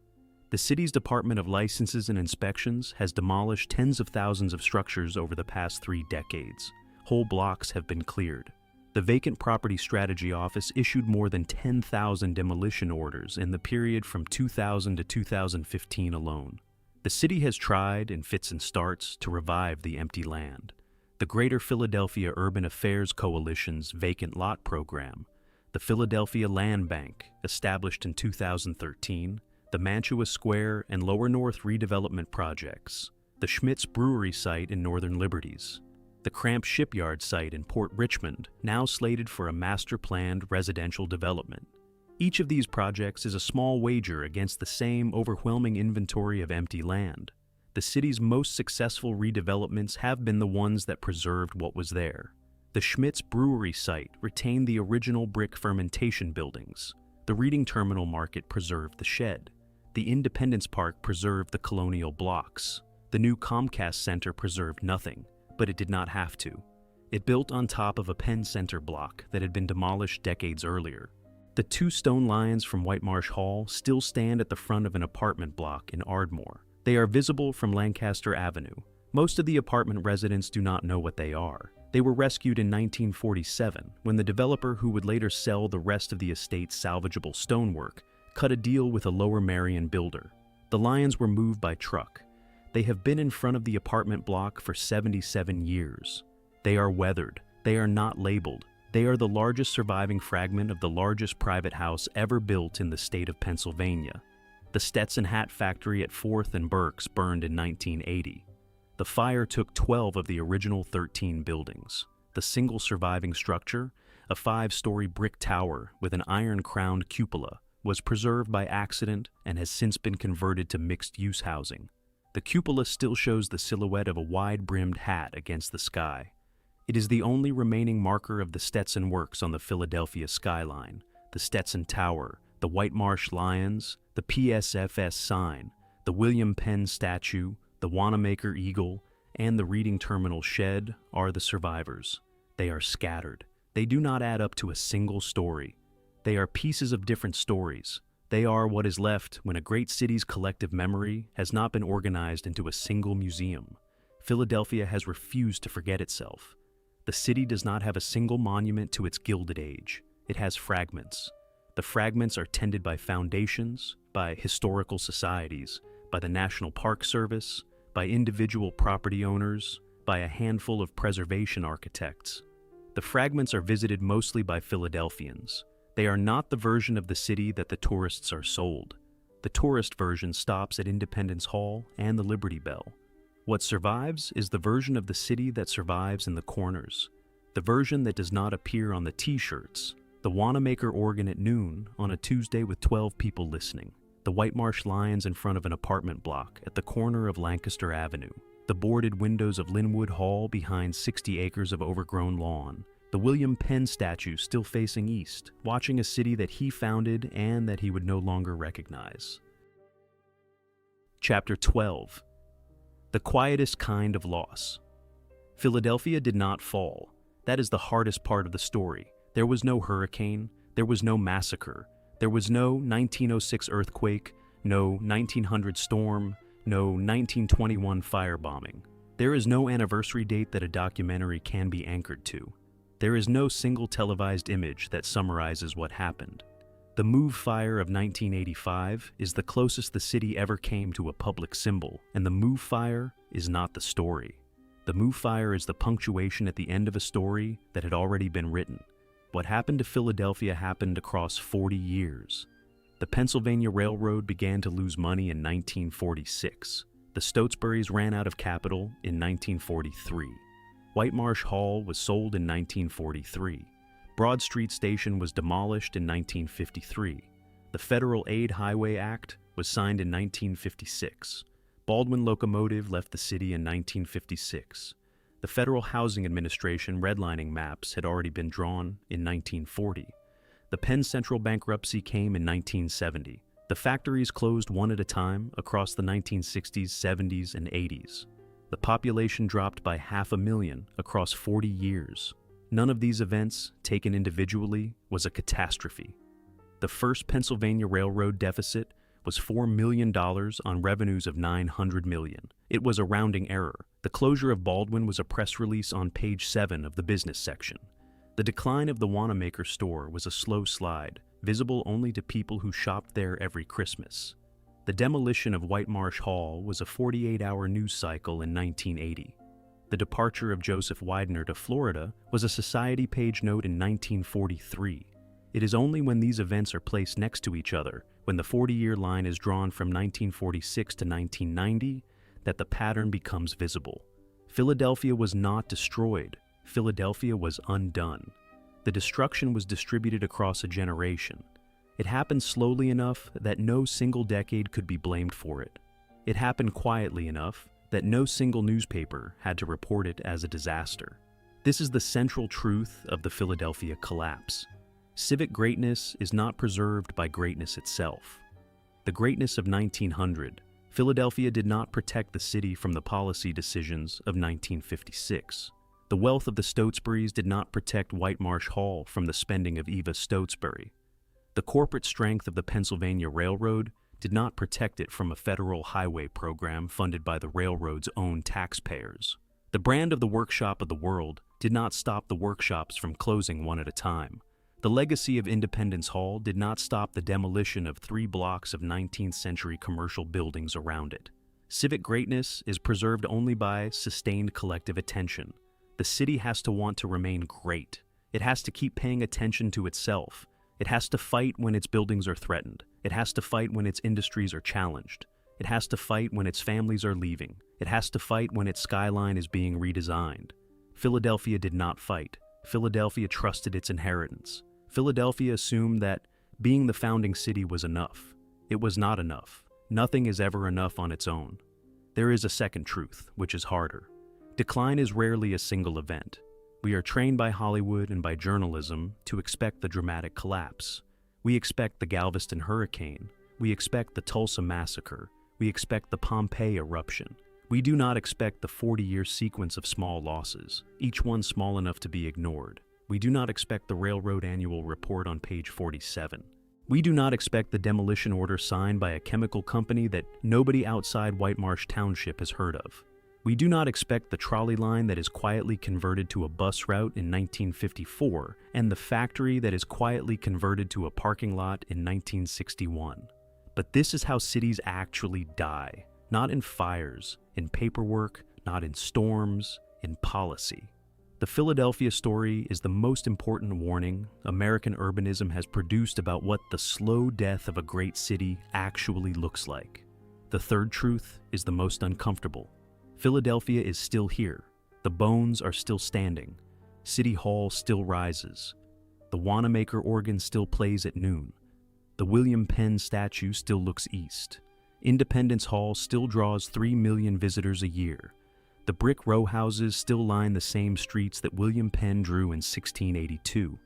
The city's Department of Licenses and Inspections has demolished tens of thousands of structures over the past 3 decades. Whole blocks have been cleared. The Vacant Property Strategy Office issued more than 10,000 demolition orders in the period from 2000 to 2015 alone. The city has tried, in fits and starts, to revive the empty land. The Greater Philadelphia Urban Affairs Coalition's Vacant Lot Program, the Philadelphia Land Bank, established in 2013, the Mantua Square and Lower North redevelopment projects, the Schmitz Brewery site in Northern Liberties, the Cramp Shipyard site in Port Richmond, now slated for a master-planned residential development. Each of these projects is a small wager against the same overwhelming inventory of empty land. The city's most successful redevelopments have been the ones that preserved what was there. The Schmitz Brewery site retained the original brick fermentation buildings. The Reading Terminal Market preserved the shed. The Independence Park preserved the colonial blocks. The new Comcast Center preserved nothing, but it did not have to. It built on top of a Penn Central block that had been demolished decades earlier. The 2 stone lions from Whitemarsh Hall still stand at the front of an apartment block in Ardmore. They are visible from Lancaster Avenue. Most of the apartment residents do not know what they are. They were rescued in 1947 when the developer who would later sell the rest of the estate's salvageable stonework cut a deal with a Lower Merion builder. The lions were moved by truck. They have been in front of the apartment block for 77 years. They are weathered. They are not labeled. They are the largest surviving fragment of the largest private house ever built in the state of Pennsylvania. The Stetson Hat Factory at 4th and Berks burned in 1980. The fire took 12 of the original 13 buildings. The single surviving structure, a 5-story brick tower with an iron-crowned cupola, was preserved by accident and has since been converted to mixed-use housing. The cupola still shows the silhouette of a wide-brimmed hat against the sky. It is the only remaining marker of the Stetson works on the Philadelphia skyline, the Stetson Tower, the Whitemarsh Lions, the PSFS sign, the William Penn statue, the Wanamaker eagle, and the Reading Terminal shed are the survivors. They are scattered. They do not add up to a single story. They are pieces of different stories. They are what is left when a great city's collective memory has not been organized into a single museum. Philadelphia has refused to forget itself. The city does not have a single monument to its Gilded Age. It has fragments. The fragments are tended by foundations, by historical societies, by the National Park Service, by individual property owners, by a handful of preservation architects. The fragments are visited mostly by Philadelphians. They are not the version of the city that the tourists are sold. The tourist version stops at Independence Hall and the Liberty Bell. What survives is the version of the city that survives in the corners, the version that does not appear on the t-shirts, the Wanamaker organ at noon on a Tuesday with 12 people listening, the Whitemarsh Lions in front of an apartment block at the corner of Lancaster Avenue, the boarded windows of Lynnewood Hall behind 60 acres of overgrown lawn, the William Penn statue still facing east, watching a city that he founded and that he would no longer recognize. Chapter 12. The quietest kind of loss. Philadelphia did not fall. That is the hardest part of the story. There was no hurricane. There was no massacre. There was no 1906 earthquake, no 1900 storm, no 1921 firebombing. There is no anniversary date that a documentary can be anchored to. There is no single televised image that summarizes what happened. The Move Fire of 1985 is the closest the city ever came to a public symbol, and the Move Fire is not the story. The Move Fire is the punctuation at the end of a story that had already been written. What happened to Philadelphia happened across 40 years. The Pennsylvania Railroad began to lose money in 1946. The Stotesburys ran out of capital in 1943. Whitemarsh Hall was sold in 1943. Broad Street Station was demolished in 1953. The Federal Aid Highway Act was signed in 1956. Baldwin Locomotive left the city in 1956. The Federal Housing Administration redlining maps had already been drawn in 1940. The Penn Central bankruptcy came in 1970. The factories closed one at a time across the 1960s, 70s, and 80s. The population dropped by 500,000 across 40 years. None of these events, taken individually, was a catastrophe. The first Pennsylvania Railroad deficit was $4 million on revenues of $900 million. It was a rounding error. The closure of Baldwin was a press release on page 7 of the business section. The decline of the Wanamaker store was a slow slide, visible only to people who shopped there every Christmas. The demolition of Whitemarsh Hall was a 48-hour news cycle in 1980. The departure of Joseph Widener to Florida was a Society page note in 1943. It is only when these events are placed next to each other, when the 40-year line is drawn from 1946 to 1990, that the pattern becomes visible. Philadelphia was not destroyed. Philadelphia was undone. The destruction was distributed across a generation. It happened slowly enough that no single decade could be blamed for it. It happened quietly enough that no single newspaper had to report it as a disaster. This is the central truth of the Philadelphia collapse. Civic greatness is not preserved by greatness itself. The greatness of 1900, Philadelphia did not protect the city from the policy decisions of 1956. The wealth of the Stotesburys did not protect Whitemarsh Hall from the spending of Eva Stotesbury. The corporate strength of the Pennsylvania Railroad did not protect it from a federal highway program funded by the railroad's own taxpayers. The brand of the workshop of the world did not stop the workshops from closing one at a time. The legacy of Independence Hall did not stop the demolition of 3 blocks of 19th century commercial buildings around it. Civic greatness is preserved only by sustained collective attention. The city has to want to remain great. It has to keep paying attention to itself. It has to fight when its buildings are threatened. It has to fight when its industries are challenged. It has to fight when its families are leaving. It has to fight when its skyline is being redesigned. Philadelphia did not fight. Philadelphia trusted its inheritance. Philadelphia assumed that being the founding city was enough. It was not enough. Nothing is ever enough on its own. There is a second truth, which is harder. Decline is rarely a single event. We are trained by Hollywood and by journalism to expect the dramatic collapse. We expect the Galveston hurricane. We expect the Tulsa massacre. We expect the Pompeii eruption. We do not expect the 40-year sequence of small losses, each one small enough to be ignored. We do not expect the railroad annual report on page 47. We do not expect the demolition order signed by a chemical company that nobody outside Whitemarsh Township has heard of. We do not expect the trolley line that is quietly converted to a bus route in 1954 and the factory that is quietly converted to a parking lot in 1961. But this is how cities actually die, not in fires, in paperwork, not in storms, in policy. The Philadelphia story is the most important warning American urbanism has produced about what the slow death of a great city actually looks like. The third truth is the most uncomfortable. Philadelphia is still here. The bones are still standing. City Hall still rises. The Wanamaker organ still plays at noon. The William Penn statue still looks east. Independence Hall still draws 3 million visitors a year. The brick row houses still line the same streets that William Penn drew in 1682.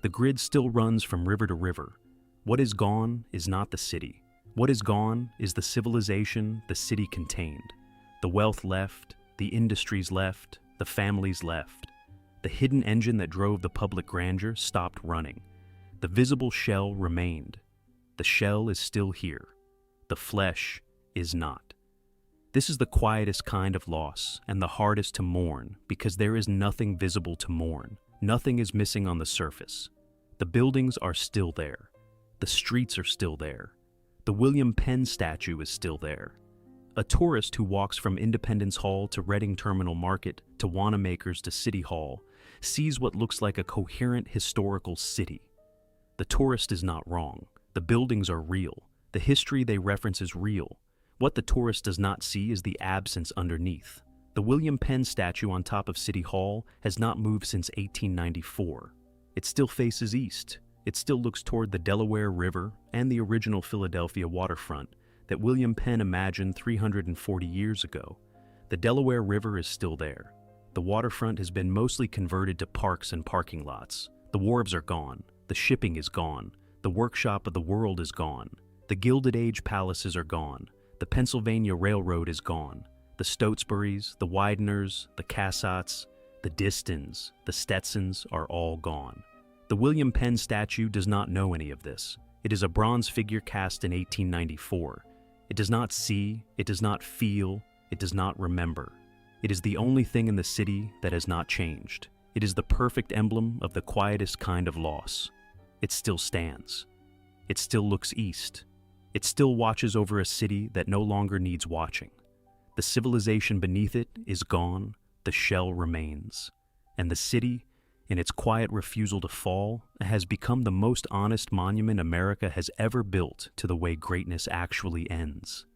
The grid still runs from river to river. What is gone is not the city. What is gone is the civilization the city contained. The wealth left, the industries left, the families left. The hidden engine that drove the public grandeur stopped running. The visible shell remained. The shell is still here. The flesh is not. This is the quietest kind of loss and the hardest to mourn because there is nothing visible to mourn. Nothing is missing on the surface. The buildings are still there. The streets are still there. The William Penn statue is still there. A tourist who walks from Independence Hall to Reading Terminal Market to Wanamaker's to City Hall sees what looks like a coherent historical city. The tourist is not wrong. The buildings are real. The history they reference is real. What the tourist does not see is the absence underneath. The William Penn statue on top of City Hall has not moved since 1894. It still faces east. It still looks toward the Delaware River and the original Philadelphia waterfront that William Penn imagined 340 years ago. The Delaware River is still there. The waterfront has been mostly converted to parks and parking lots. The wharves are gone. The shipping is gone. The workshop of the world is gone. The Gilded Age palaces are gone. The Pennsylvania Railroad is gone. The Stotesburys, the Wideners, the Cassots, the Distons, the Stetsons are all gone. The William Penn statue does not know any of this. It is a bronze figure cast in 1894. It does not see, it does not feel, it does not remember. It is the only thing in the city that has not changed. It is the perfect emblem of the quietest kind of loss. It still stands. It still looks east. It still watches over a city that no longer needs watching. The civilization beneath it is gone, the shell remains. And the city, in its quiet refusal to fall, has become the most honest monument America has ever built to the way greatness actually ends.